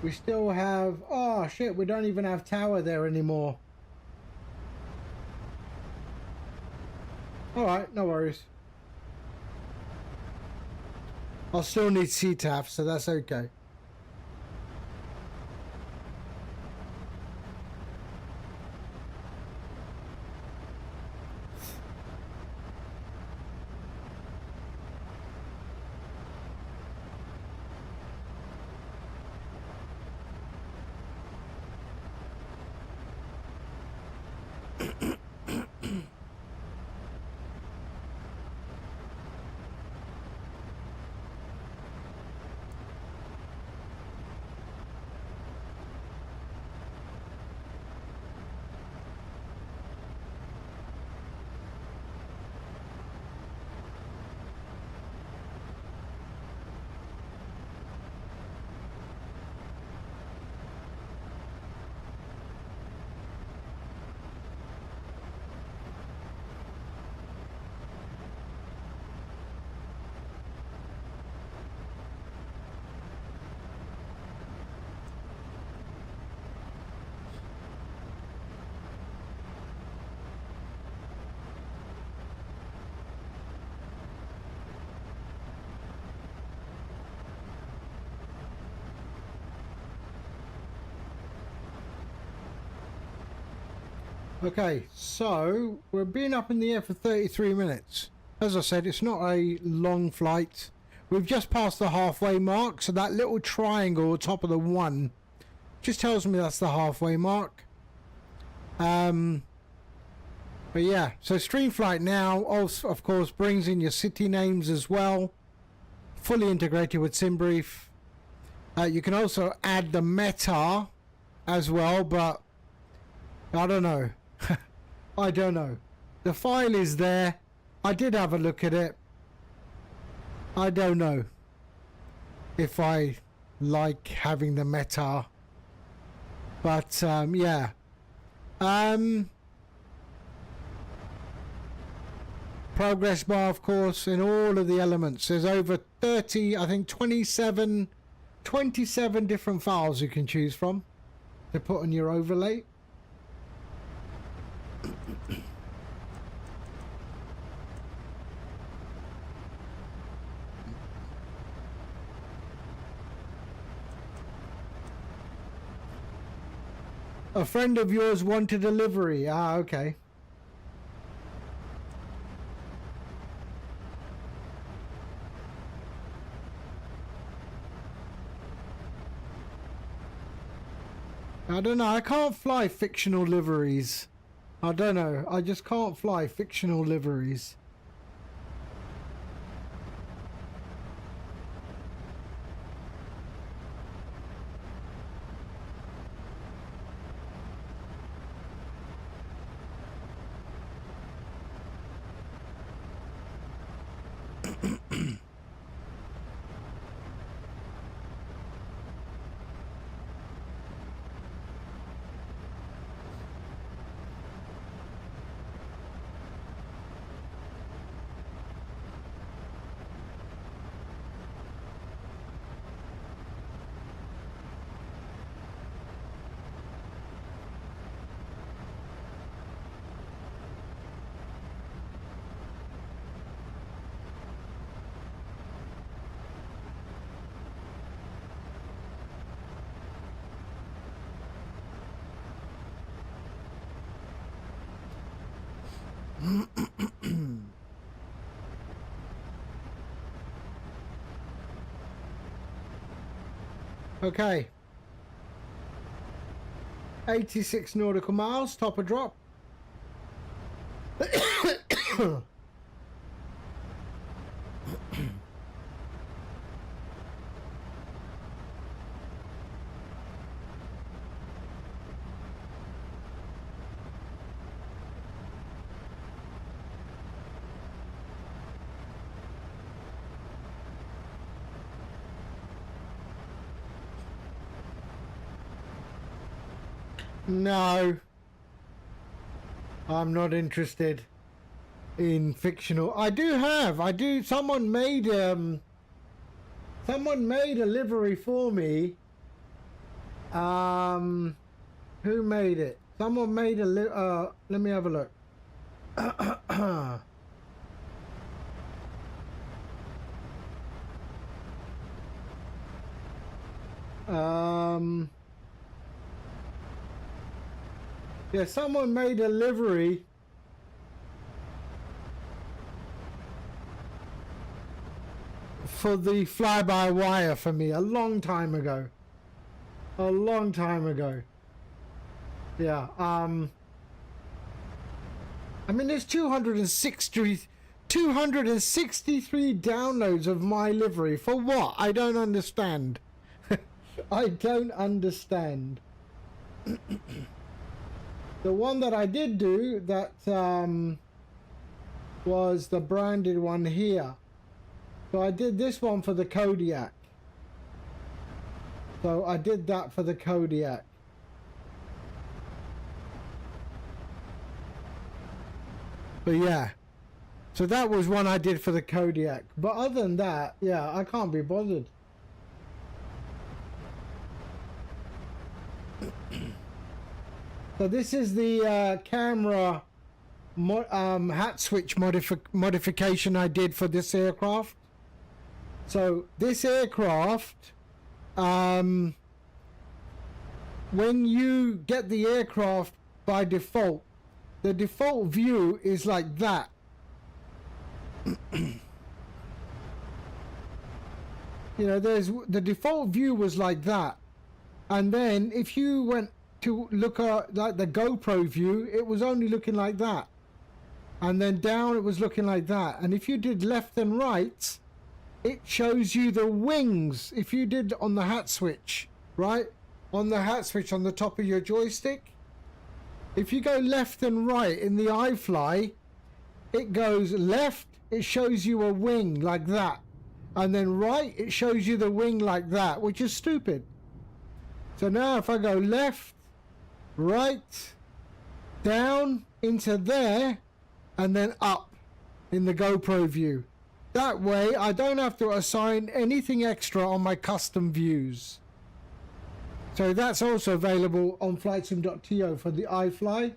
We still have, oh shit, we don't even have tower there anymore. Alright, no worries. I'll still need CTAF, so that's okay. Okay, so we've been up in the air for 33 minutes. As I said, it's not a long flight. We've just passed the halfway mark, so that little triangle top of the 1 just tells me that's the halfway mark. But yeah, so streamflight now also, of course, brings in your city names as well. Fully integrated with SimBrief. You can also add the meta as well, but I don't know. I don't know. The file is there. I did have a look at it. I don't know if I like having the meta, but yeah. Progress bar, of course, in all of the elements. There's over 30, I think 27 different files you can choose from to put on your overlay. A friend of yours wanted a livery. Ah, okay. I don't know. I can't fly fictional liveries. I don't know. I just can't fly fictional liveries. Okay. 86 nautical miles, top of drop. No, I'm not interested in fictional. I do. Someone made a livery for me. Who made it? Someone made a let me have a look. Yeah, someone made a livery for the fly-by-wire for me a long time ago. A long time ago. Yeah, I mean, there's 263 downloads of my livery. For what? I don't understand. I don't understand. The one that I did do that was the branded one here. So I did this one for the Kodiak. So I did that for the Kodiak. But yeah. So that was one I did for the Kodiak. But other than that, yeah, I can't be bothered. So this is the camera hat switch modification I did for this aircraft. So this aircraft, when you get the aircraft by default, the default view is like that. You know, the default view was like that. And then if you went to look at like the GoPro view, it was only looking like that, and then down it was looking like that, and if you did left and right, it shows you the wings. If you did on the hat switch, right? On the hat switch on the top of your joystick, if you go left and right in the iFly, it goes left, it shows you a wing like that. And then right, it shows you the wing like that, which is stupid. So now if I go left, right, down into there, and then up in the GoPro view. That way I don't have to assign anything extra on my custom views. So that's also available on flightsim.to for the iFly,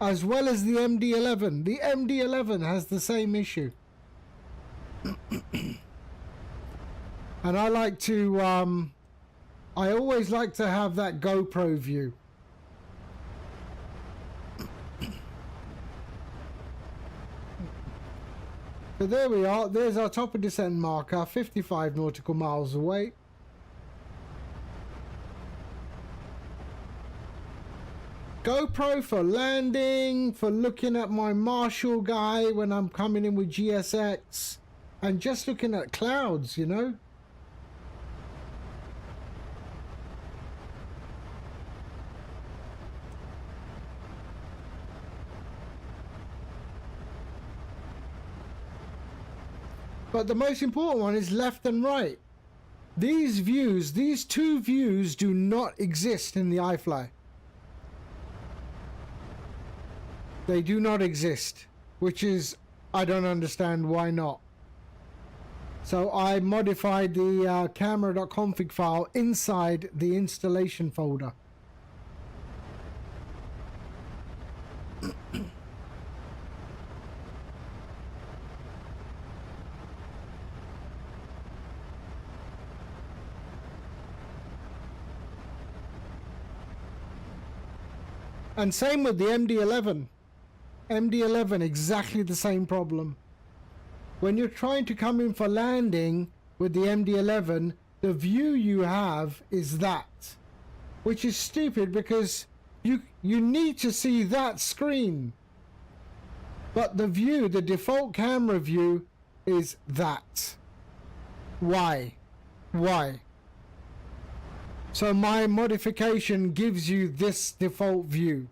as well as the MD-11. The MD-11 has the same issue. And I like to, I always like to have that GoPro view. So there we are. There's our top of descent marker, 55 nautical miles away. GoPro for landing, for looking at my Marshall guy when I'm coming in with GSX, and just looking at clouds, you know. But the most important one is left and right. These views, these two views do not exist in the iFly. They do not exist, which is, I don't understand why not. So I modified the camera.config file inside the installation folder. And same with the MD-11. MD-11, exactly the same problem. When you're trying to come in for landing with the MD-11, the view you have is that, which is stupid because you need to see that screen. But the view, the default camera view is that. Why? Why? So my modification gives you this default view.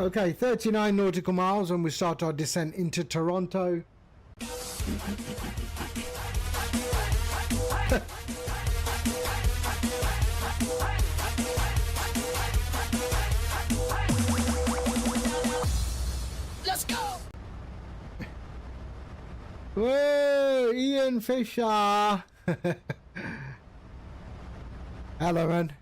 Okay, 39 nautical miles and we start our descent into Toronto. Let's go! Whoa, Ian Fisher! Hello, man.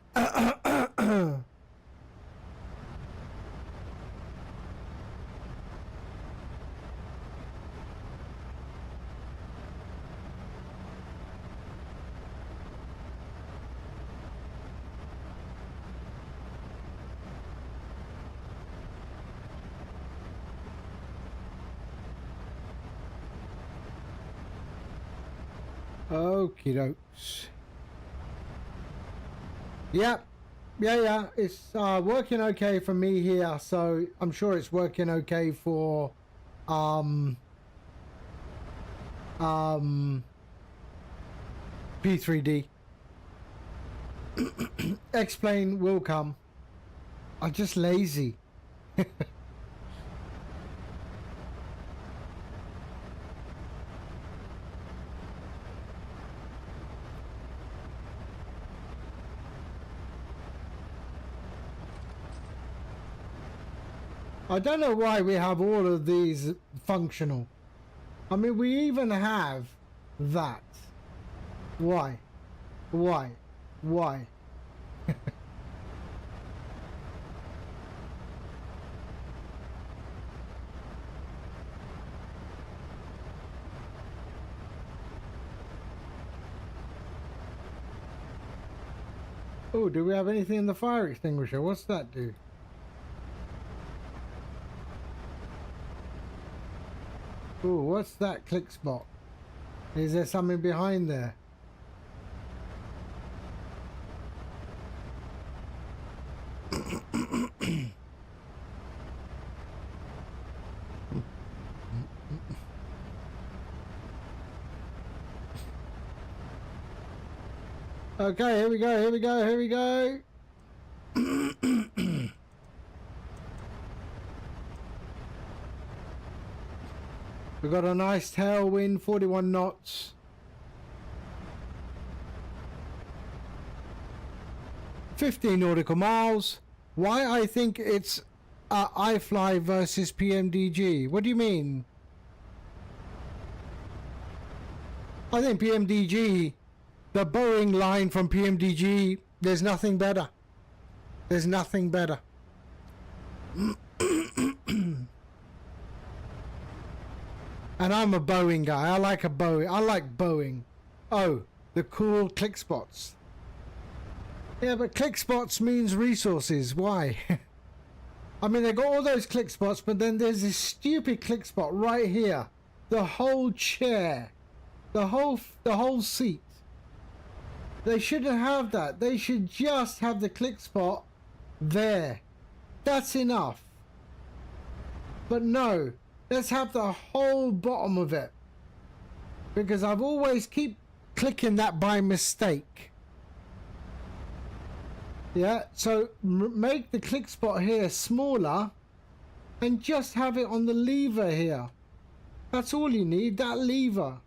Okie dokes. Yeah, it's working okay for me here, so I'm sure it's working okay for P3D. X-plane will come. I'm just lazy. I don't know why we have all of these functional. I mean, we even have that. Why? Why? Why? Oh, do we have anything in the fire extinguisher? What's that do? Oh, what's that click spot? Is there something behind there? Okay, here we go, here we go, here we go. We've got a nice tailwind, 41 knots. 15 nautical miles. Why I think it's iFly versus PMDG? What do you mean? I think PMDG, the Boeing line from PMDG, there's nothing better. There's nothing better. And I'm a Boeing guy. I like a Boeing. I like Boeing. Oh, the cool click spots. Yeah, but click spots means resources. Why? I mean, they got all those click spots, but then there's this stupid click spot right here. The whole chair. The whole seat. They shouldn't have that. They should just have the click spot there. That's enough. But no. Let's have the whole bottom of it. Because I've always keep clicking that by mistake. Yeah, so make the click spot here smaller and just have it on the lever here. That's all you need, that lever.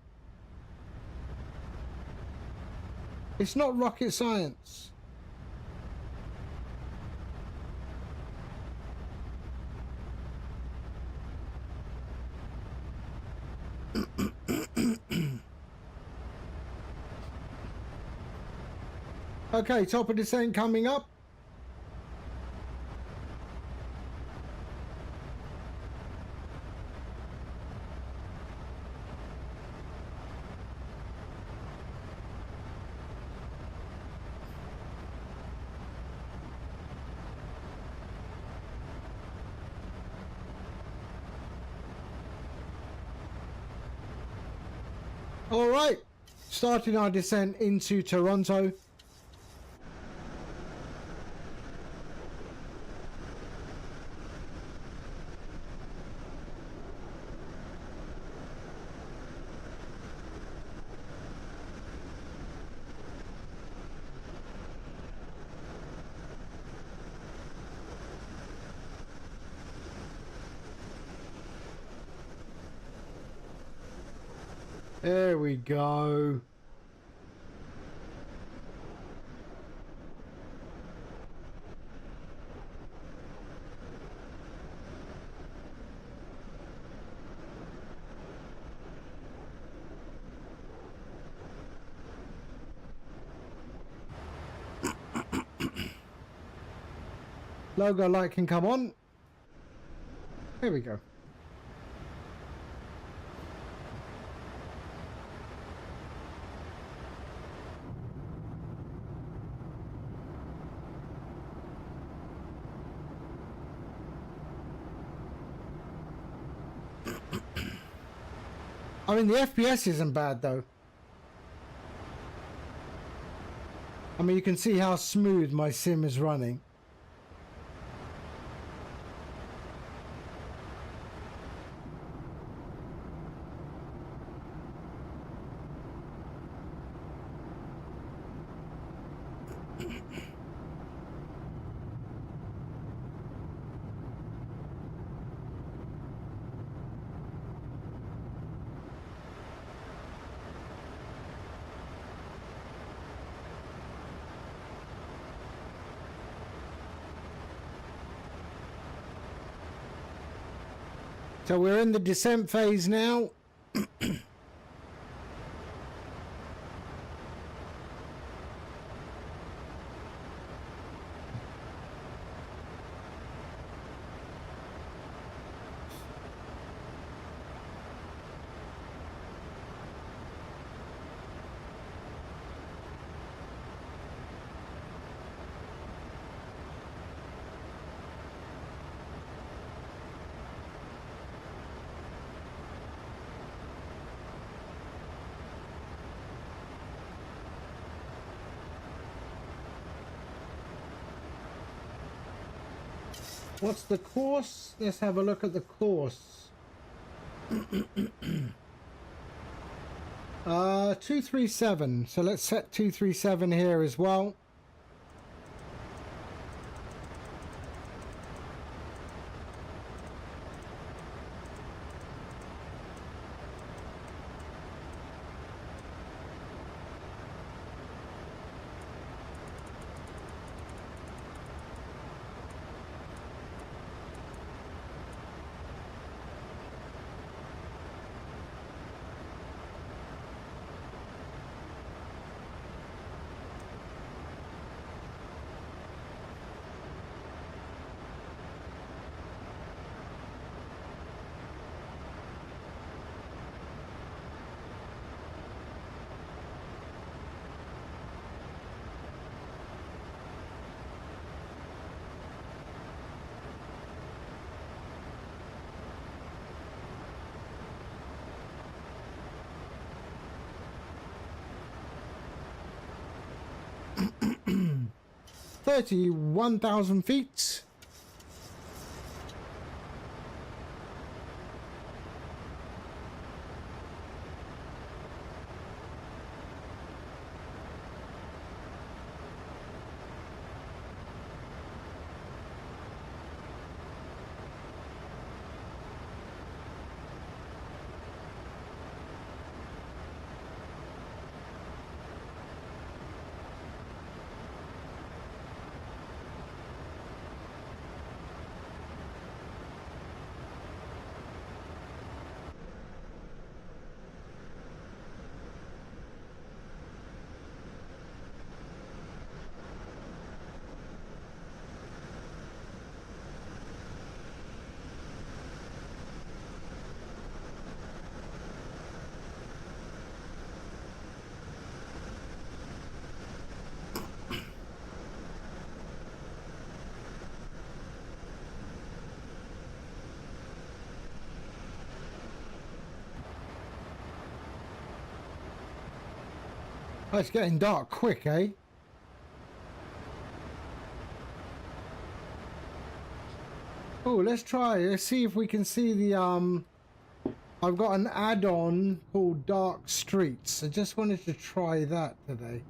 It's not rocket science. Okay, top of descent coming up. All right, starting our descent into Toronto. There we go. Logo light can come on. There we go. I mean, the FPS isn't bad though. I mean, you can see how smooth my sim is running. So we're in the descent phase now. What's the course? Let's have a look at the course. 237. So let's set 237 here as well. $31,000 feet. Oh, it's getting dark quick, eh? Oh, let's try. Let's see if we can see the I've got an add-on called Dark Streets. I just wanted to try that today.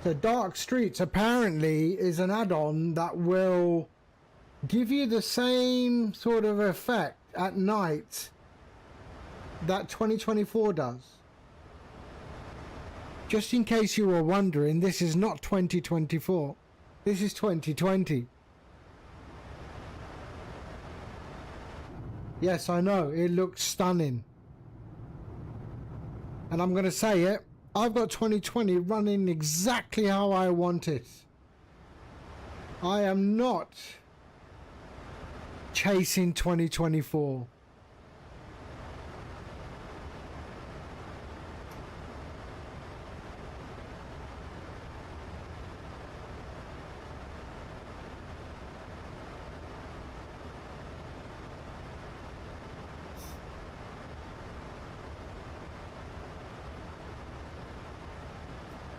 So Dark Streets apparently is an add-on that will give you the same sort of effect at night that 2024 does. Just in case you were wondering, this is not 2024. This is 2020. Yes, I know, it looks stunning. And I'm going to say it, I've got 2020 running exactly how I want it. I am not chasing 2024.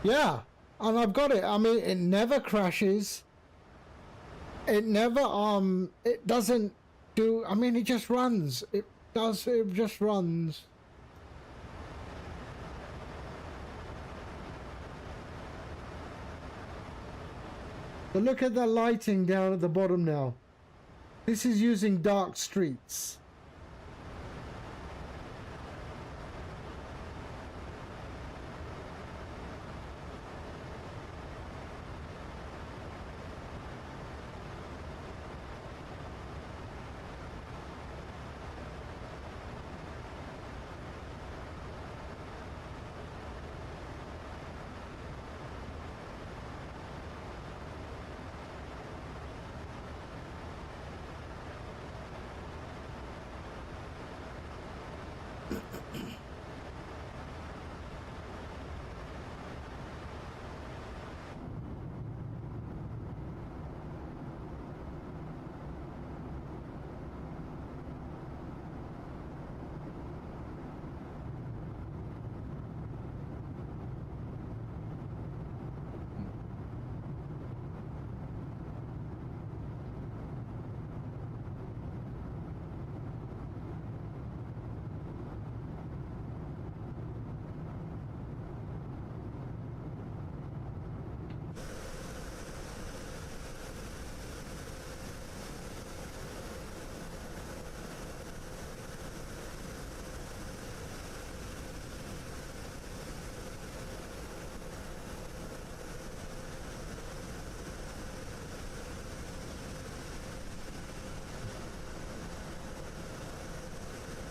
Yeah, and I've got it. I mean, it never crashes. It never, it doesn't do, I mean, it just runs. It just runs. But look at the lighting down at the bottom now. This is using dark streets.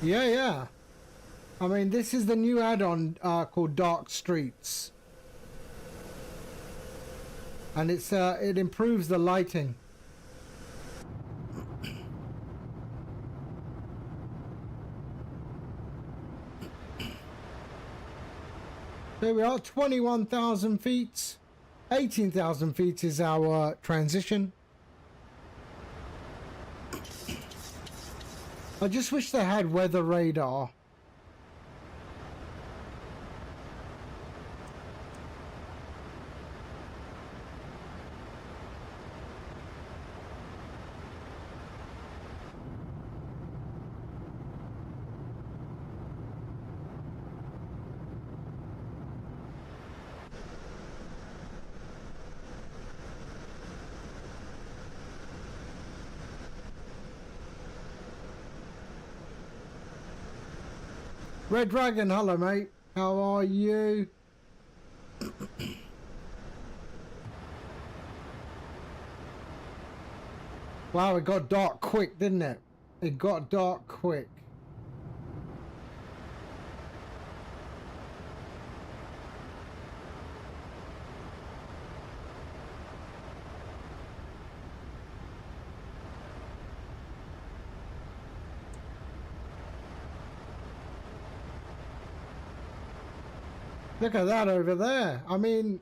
Yeah. I mean, this is the new add-on called Dark Streets. And it's it improves the lighting. There we are, 21,000 feet. 18,000 feet is our transition. I just wish they had weather radar. Red Dragon, hello mate. How are you? Wow, it got dark quick, didn't it? It got dark quick. Look at that over there. I mean...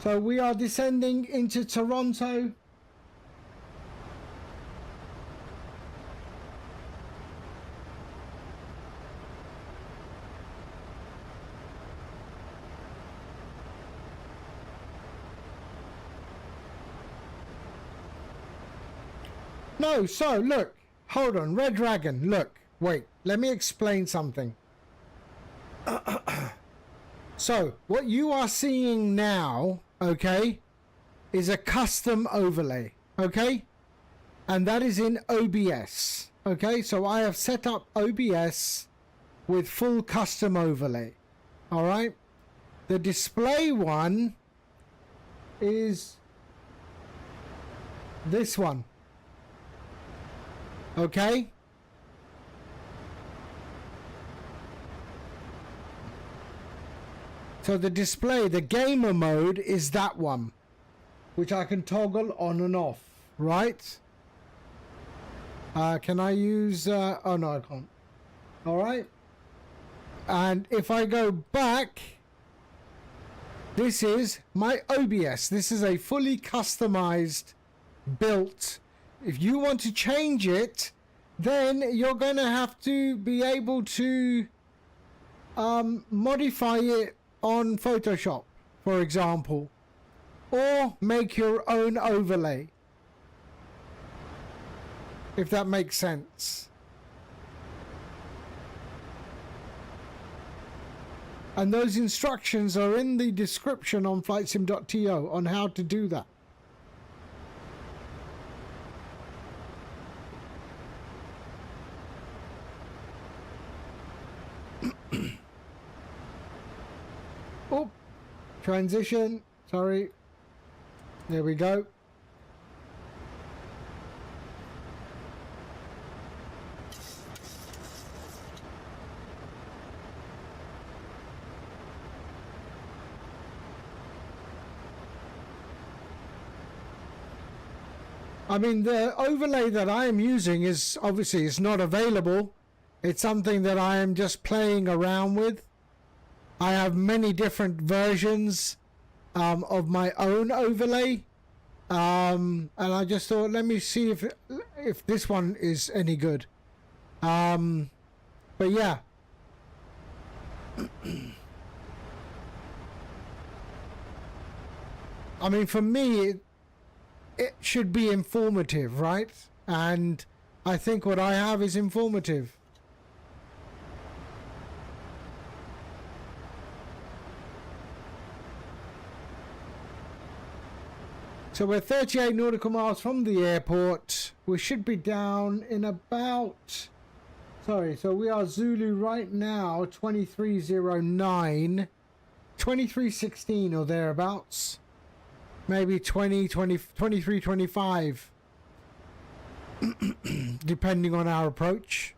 So we are descending into Toronto. No, so look, hold on, Red Dragon, look, wait, let me explain something. So, what you are seeing now, okay, is a custom overlay, okay? And that is in OBS, okay? So I have set up OBS with full custom overlay, all right? The display one is this one. Okay. So the display, the gamer mode is that one, which I can toggle on and off, right? Can I use, oh no, I can't. All right. And if I go back, this is my OBS. This is a fully customized, built. If you want to change it, then you're going to have to be able to modify it on Photoshop, for example, or make your own overlay, if that makes sense. And those instructions are in the description on flightsim.to on how to do that. Oh, transition. Sorry. There we go. I mean, the overlay that I am using is obviously it's not available. It's something that I am just playing around with. I have many different versions of my own overlay. And I just thought, let me see if this one is any good. But yeah. I mean, for me, it should be informative, right? And I think what I have is informative. So we're 38 nautical miles from the airport. We should be down in about... Sorry, so we are Zulu right now, 2309, 2316 or thereabouts. Maybe 2325, depending on our approach.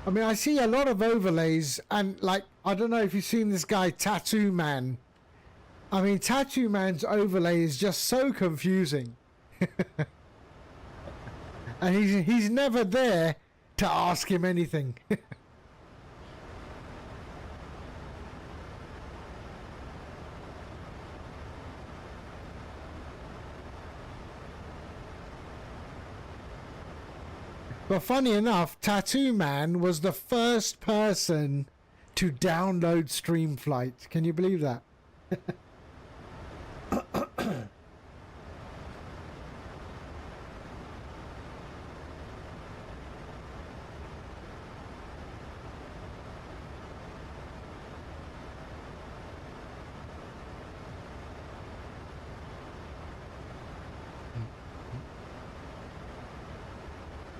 I mean, I see a lot of overlays, and like, I don't know if you've seen this guy, Tattoo Man. I mean, Tattoo Man's overlay is just so confusing. And he's never there to ask him anything. But funny enough, Tattoo Man was the first person to download Streamflight. Can you believe that?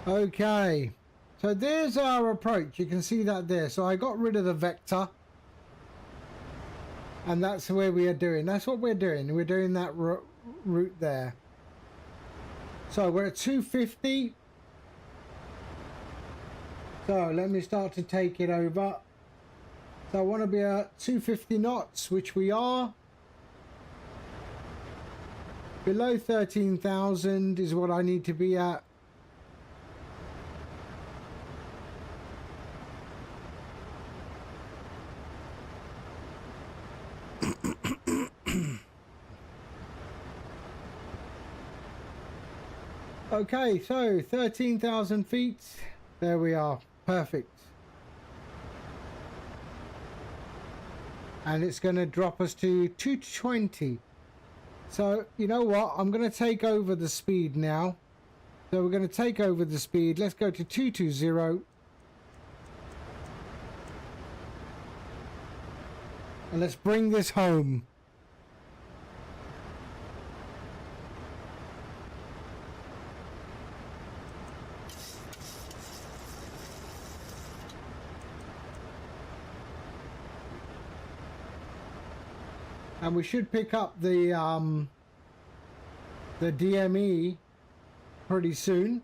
Okay, so there's our approach. You can see that there. So I got rid of the vector, and that's where we are doing. That's what we're doing. We're doing that route there. So we're at 250. So let me start to take it over. So I want to be at 250 knots, which we are. Below 13,000 is what I need to be at. Okay, so 13,000 feet. There we are. Perfect. And it's going to drop us to 220. So, you know what? I'm going to take over the speed now. So we're going to take over the speed. Let's go to 220. And let's bring this home. And we should pick up the DME pretty soon.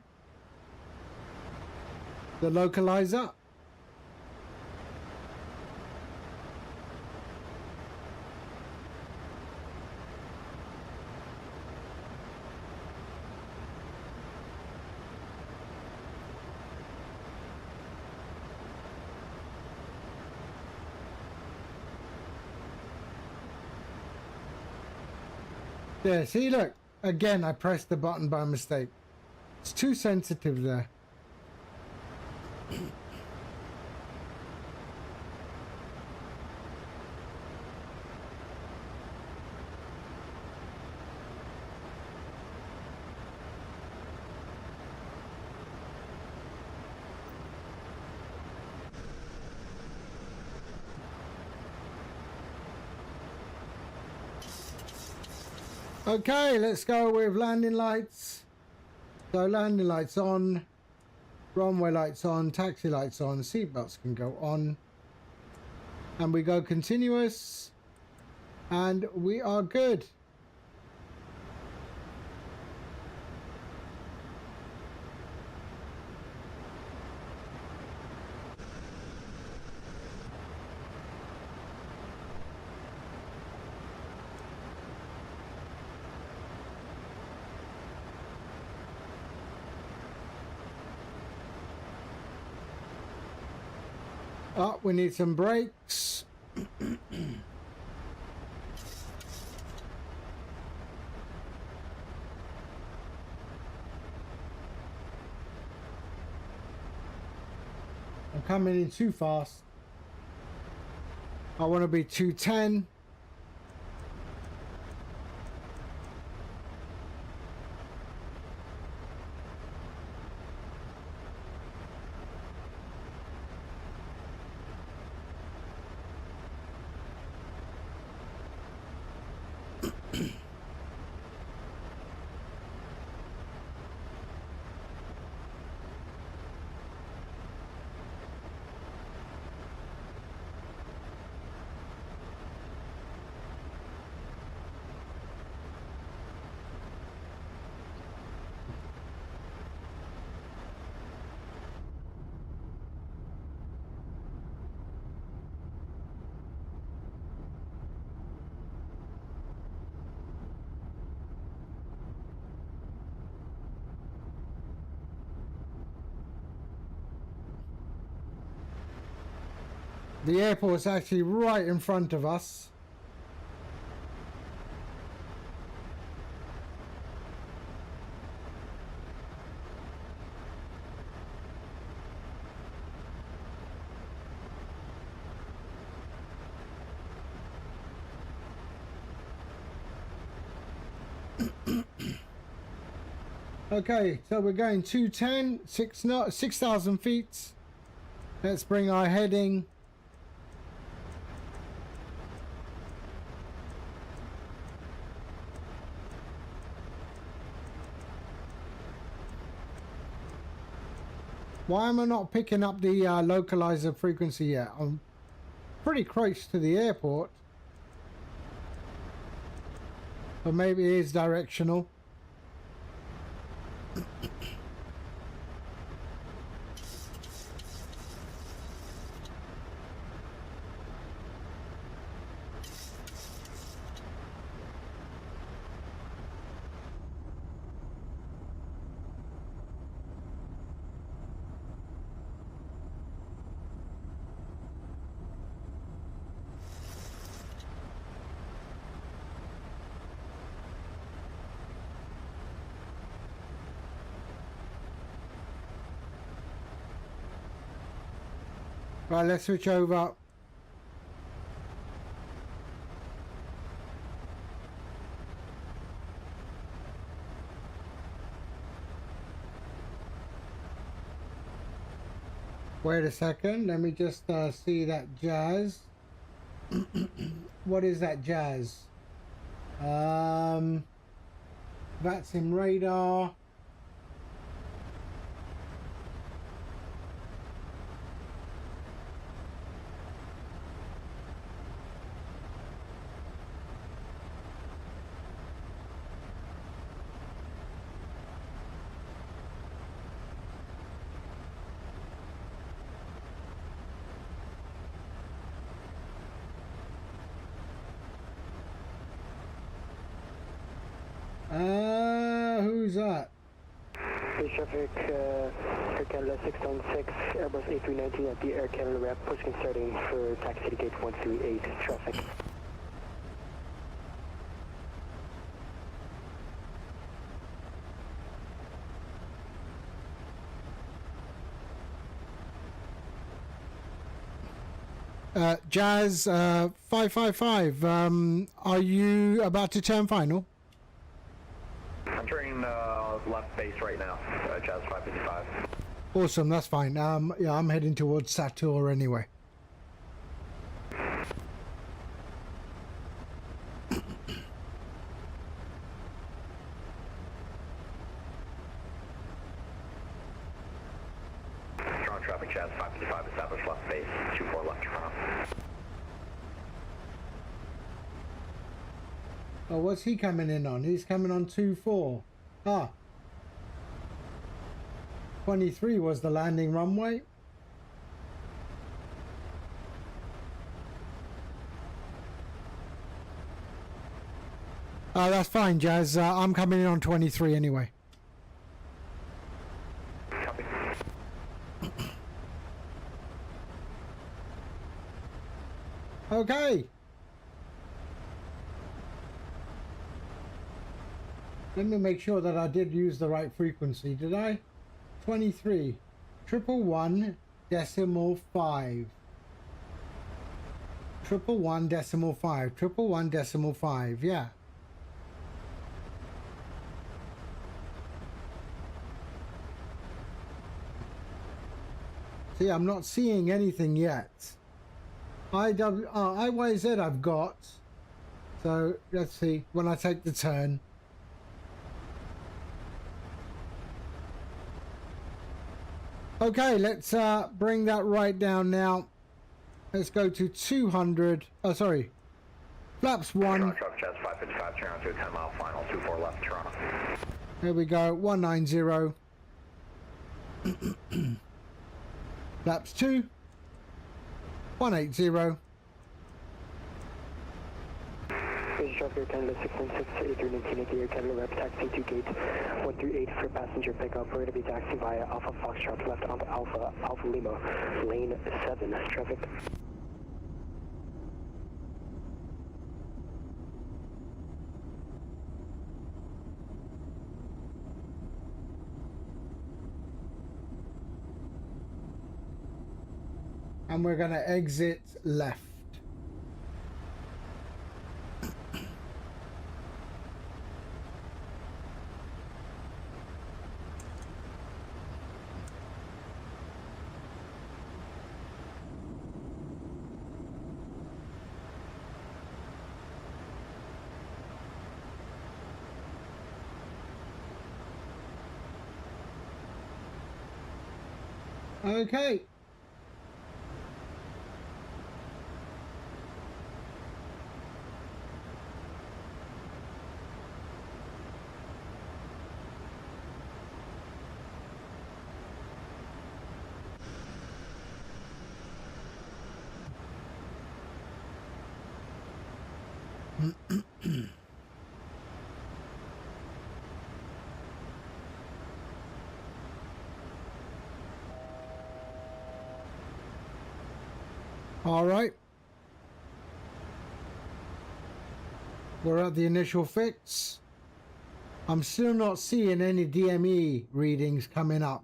The localizer. Yeah, see, look. Again, I pressed the button by mistake. It's too sensitive there. Okay, let's go with landing lights. So landing lights on, runway lights on, taxi lights on, seatbelts can go on. And we go continuous. And we are good. Oh, we need some brakes. I'm coming in too fast. I want to be 210. The airport's actually right in front of us. Okay, so we're going 210, 6,000 feet. Let's bring our heading. Why am I not picking up the localizer frequency yet? I'm pretty close to the airport. But maybe it is directional. Right, let's switch over. Wait a second, let me just see that jazz. What is that jazz? VATSIM radar. Who's that? Base traffic, Air Canada 696, Airbus A319 at the Air Canada ramp, pushing starting for taxi to gate 138 traffic. Jazz 555, are you about to turn final? I'm turning left base right now, Jazz 555. Awesome, that's fine. Yeah, I'm heading towards Satur anyway. Strong traffic, Jazz 555, establish left base, 24 left Toronto. Oh, what's he coming in on? He's coming on 24. Ah. 23 was the landing runway. That's fine, Jazz. I'm coming in on 23 anyway. Copy. Okay. Let me make sure that I did use the right frequency. Did I? 23. 111 decimal 5. 111 decimal 5. 111 decimal 5. Yeah. See, I'm not seeing anything yet. IYZ I've got. So let's see when I take the turn. Okay, let's bring that right down now. Let's go to 200. Oh, sorry. Flaps 1. Truck Jazz 555, turn on to a 10-mile final, 24 left Toronto. There we go. 190. Flaps 2. 180. British Air Canada 696 A319 Air Canada Rep taxi to gate 138 for passenger pickup. We're going to be taxiing via Alpha Foxtrot left onto Alpha Lima, lane 7 traffic. And we're going to exit left. Okay. All right. We're at the initial fix. I'm still not seeing any DME readings coming up.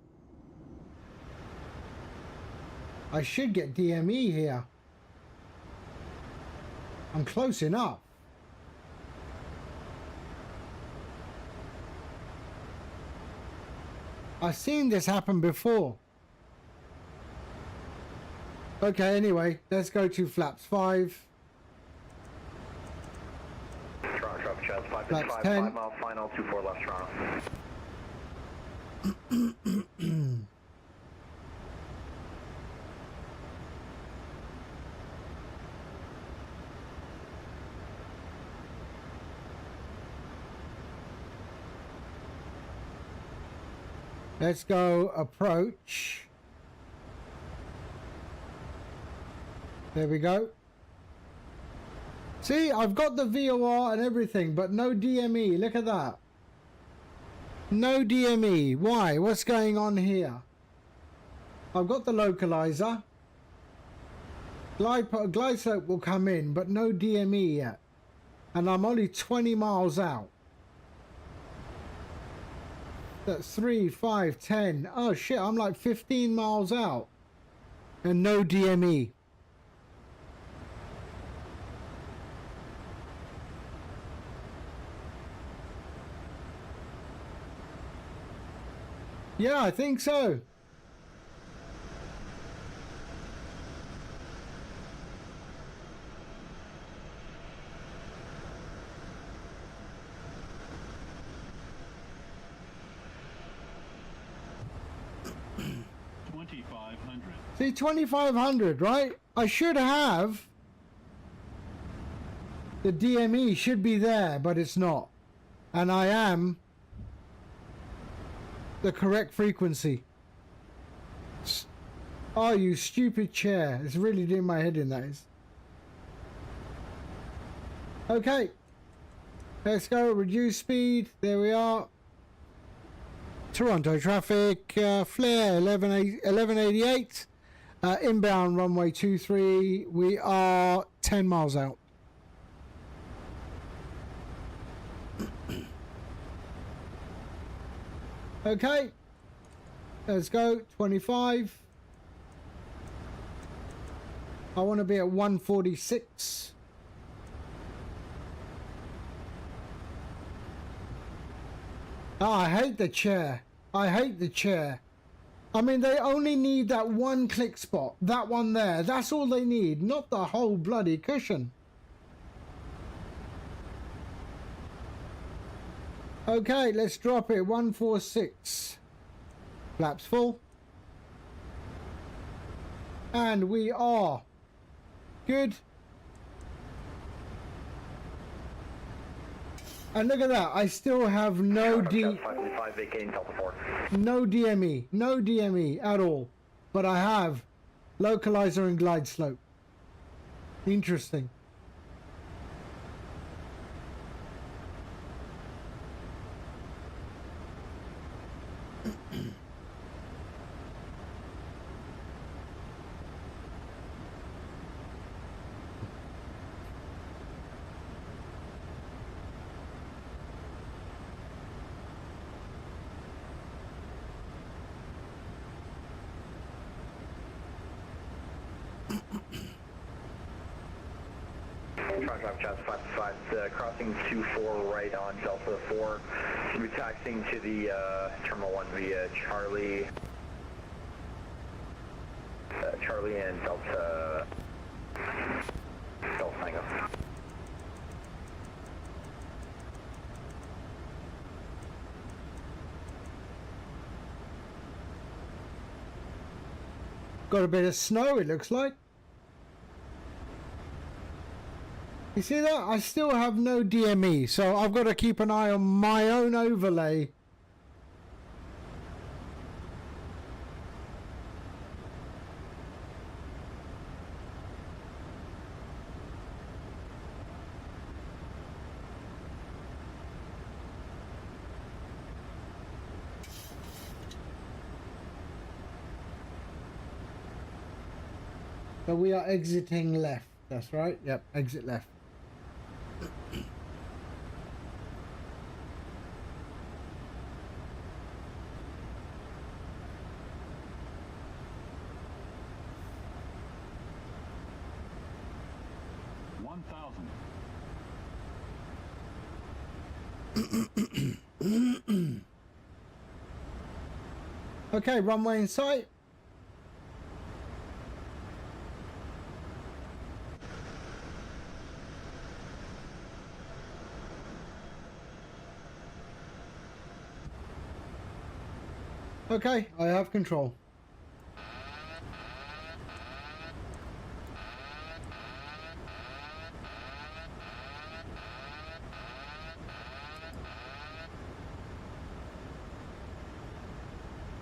I should get DME here. I'm close enough. I've seen this happen before. Okay, anyway, let's go to flaps 5. Toronto traffic Jazz 555, Flaps 10. 5-mile final, 24 left Toronto. Let's go approach. There we go. See, I've got the VOR and everything, but no DME. Look at that. No DME. Why? What's going on here? I've got the localizer. Glide slope will come in, but no DME yet. And I'm only 20 miles out. That's 3, 5, 10. Oh shit, I'm like 15 miles out. And no DME. Yeah, I think so. See, 2,500, right? I should have. The DME should be there, but it's not. And I am the correct frequency. Oh, you stupid chair. It's really doing my head in, that is. Okay. Let's go. Reduce speed. There we are. Toronto traffic. Flair 1188. Inbound runway 23. We are 10 miles out. Okay. Let's go. 25. I want to be at 146. Oh, I hate the chair. I hate the chair. I mean, they only need that one click spot. That one there. That's all they need. Not the whole bloody cushion. Okay, let's drop it. 146. Flaps full. And we are good. And look at that. I still have no no DME. No DME at all. But I have localizer and glide slope. Interesting. Crossing 24 right on Delta 4. We'll be taxiing to the Terminal 1 via Charlie and Delta Tango. Got a bit of snow, it looks like. You see that? I still have no DME, so I've got to keep an eye on my own overlay. So we are exiting left. That's right. Yep, exit left. Okay, runway in sight. Okay, I have control.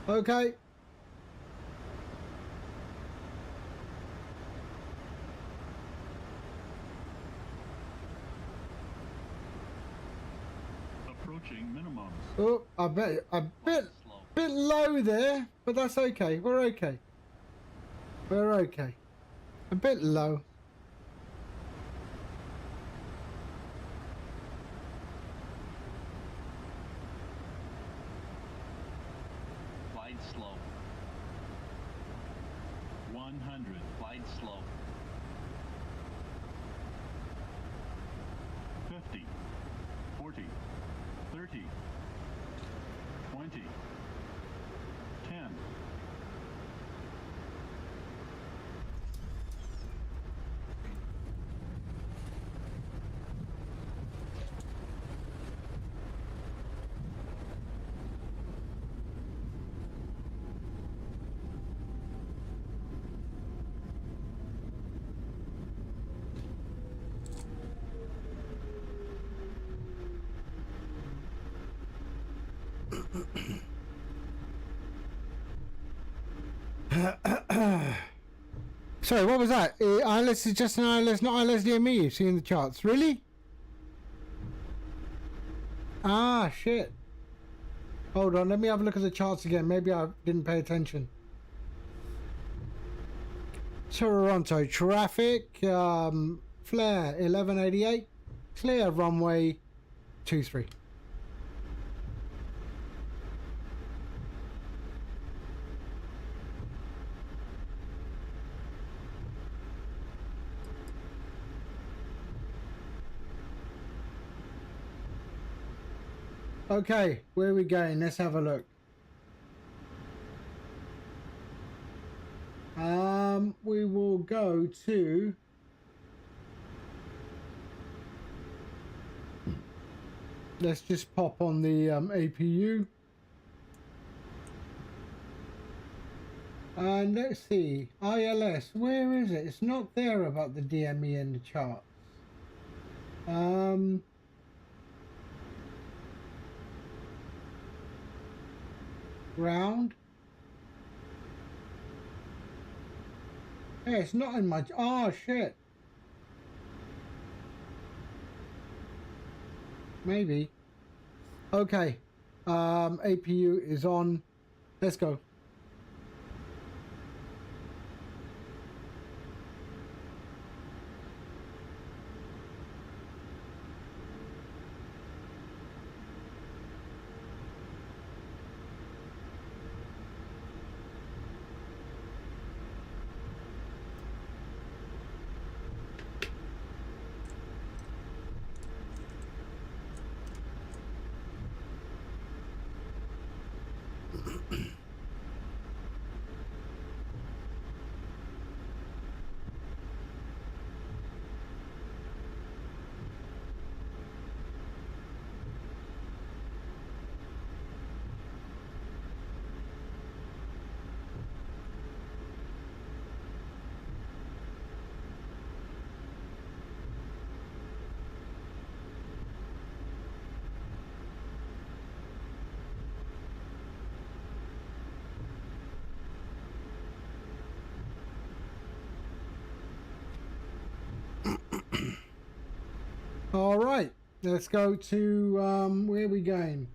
Okay. Approaching minimums. Oh, a bit low there, but that's okay. We're okay. We're okay. A bit low. Glide slow. 100. Glide slow. 50. 40. 30. 20. Sorry, what was that? ILS is just an ILS, not ILS DME. You see in the charts. Really? Ah, shit. Hold on, let me have a look at the charts again. Maybe I didn't pay attention. Toronto traffic, Flair 1188, clear runway 23. Okay, where are we going? Let's have a look. We will go to let's just pop on the APU and let's see ILS. Where is it? It's not there about the DME in the charts. Ground. Yeah, it's not in my... Oh, shit. Maybe. Okay. APU is on. Let's go. All right, let's go to where are we going?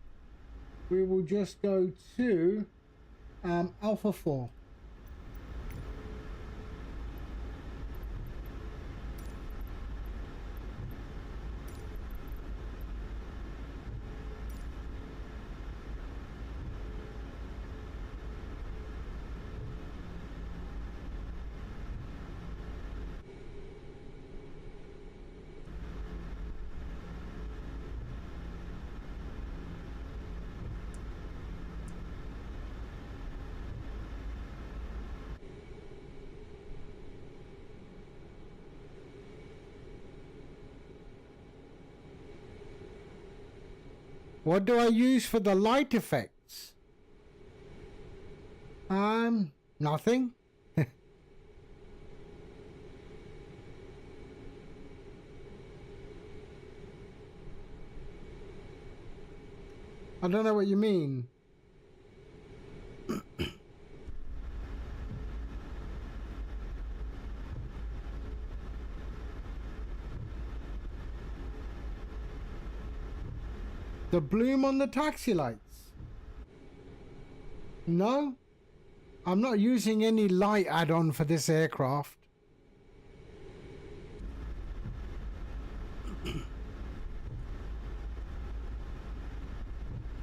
We will just go to Alpha 4. What do I use for the light effects? Nothing. I don't know what you mean. The bloom on the taxi lights? No, I'm not using any light add-on for this aircraft.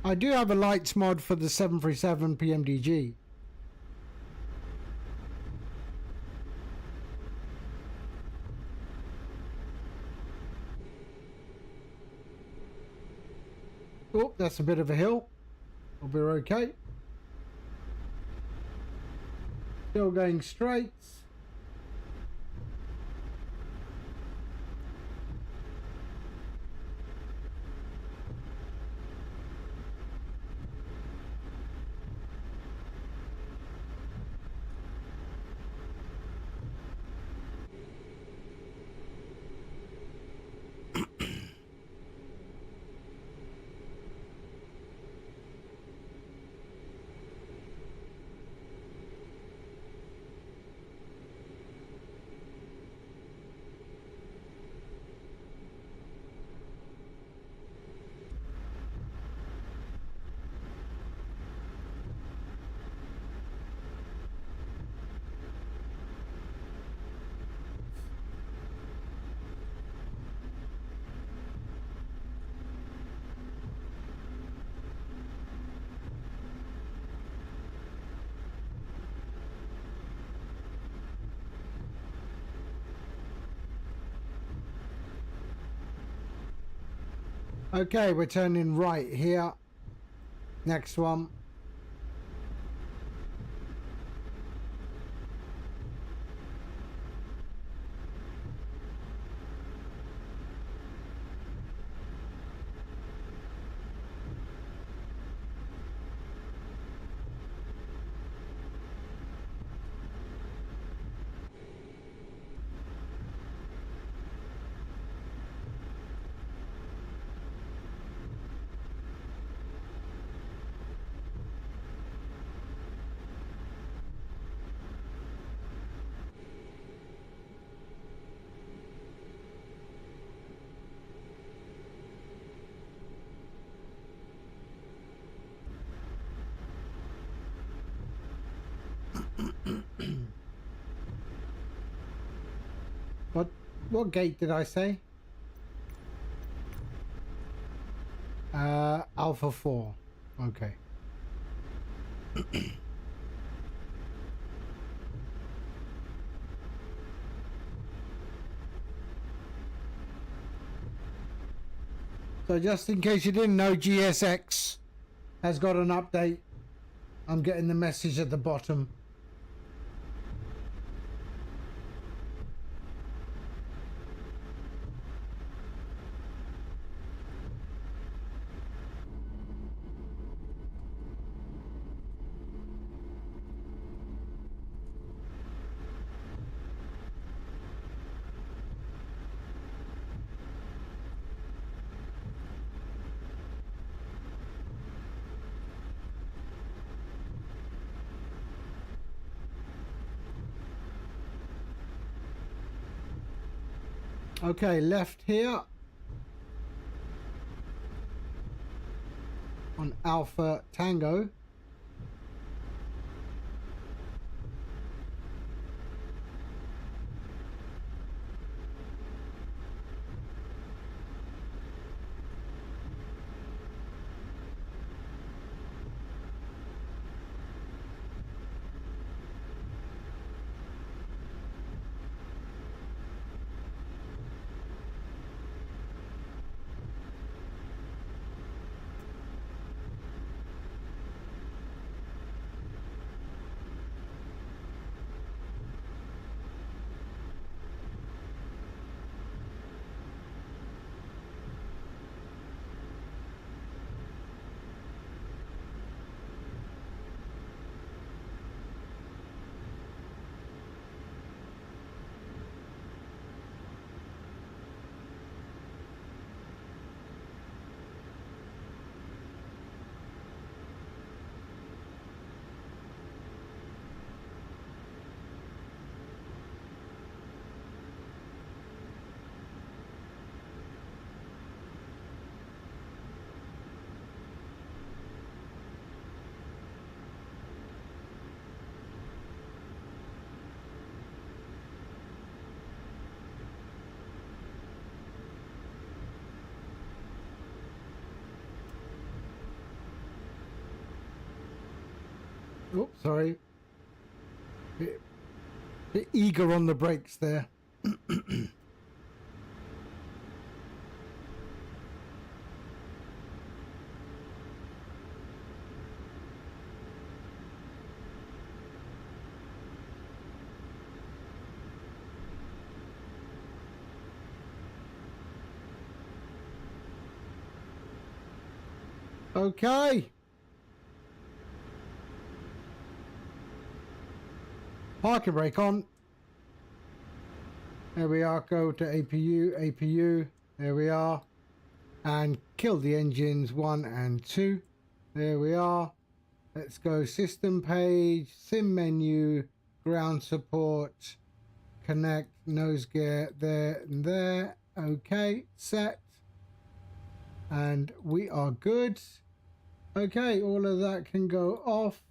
I do have a lights mod for the 737 PMDG. Oh, that's a bit of a hill. We'll be okay. Still going straight. Okay, we're turning right here. Next one. What gate did I say? Alpha 4. Okay. So just in case you didn't know, GSX has got an update. I'm getting the message at the bottom. Okay, left here on Alpha Tango. Oops, sorry. Bit eager on the brakes there. Okay. Parking brake on. There we are. Go to APU. There we are. And kill the engines 1 and 2. There we are. Let's go system page, sim menu, ground support, connect, nose gear, there and there. Okay, set. And we are good. Okay, all of that can go off.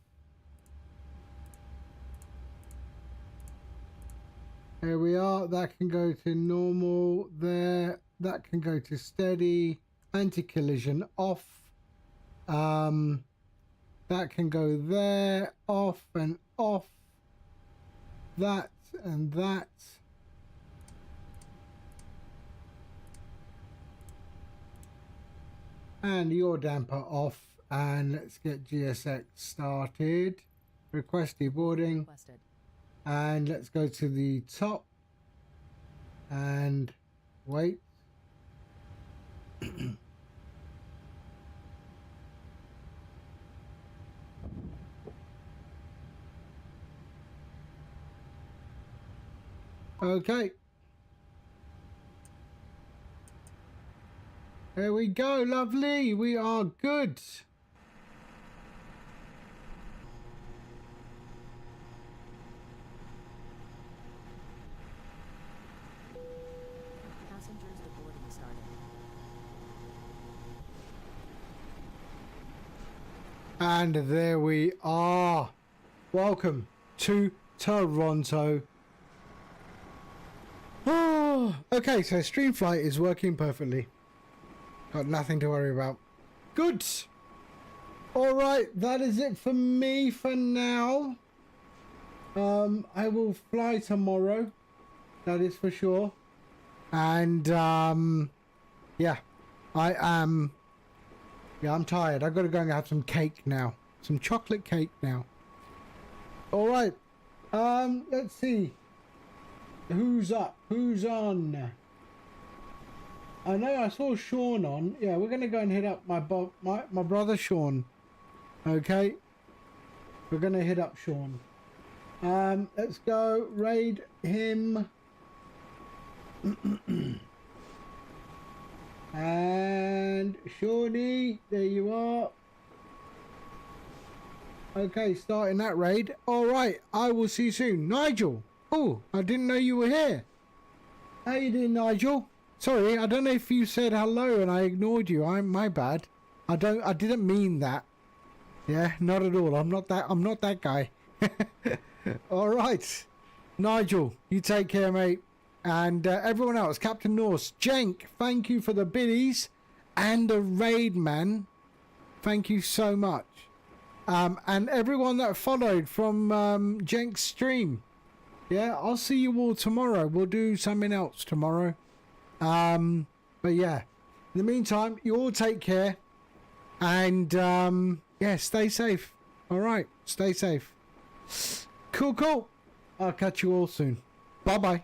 There we are. That can go to normal there. That can go to steady. Anti-collision off. That can go there. Off and off. That and that. and your damper off, and let's get GSX started. Request deboarding, and let's go to the top and wait. Okay. There we go, lovely. We are good. Passengers deboarding started. And there we are. Welcome to Toronto. Oh, okay, so streamflight is working perfectly. Got nothing to worry about. Good. All right, that is it for me for now. I will fly tomorrow. That is for sure. And yeah, I'm tired. I've got to go and have some cake now. Some chocolate cake now. All right. Let's see. Who's up? Who's on? I know I saw Sean on. Yeah, we're gonna go and hit up my brother Sean. Okay. We're gonna hit up Sean. Let's go raid him. And Shawnee, there you are. Okay, starting that raid. All right, I will see you soon. Nigel. Oh, I didn't know you were here. How you doing, Nigel? Sorry, I don't know if you said hello and I ignored you. My bad. I didn't mean that. Yeah, not at all. I'm not that guy. All right. Nigel, you take care, mate. And everyone else, Captain Norse, Jenk, thank you for the biddies and the raid, man. Thank you so much. And everyone that followed from Jenk's stream. Yeah, I'll see you all tomorrow. We'll do something else tomorrow. But yeah, in the meantime, you all take care. And yeah, stay safe. All right, stay safe. Cool. I'll catch you all soon. Bye-bye.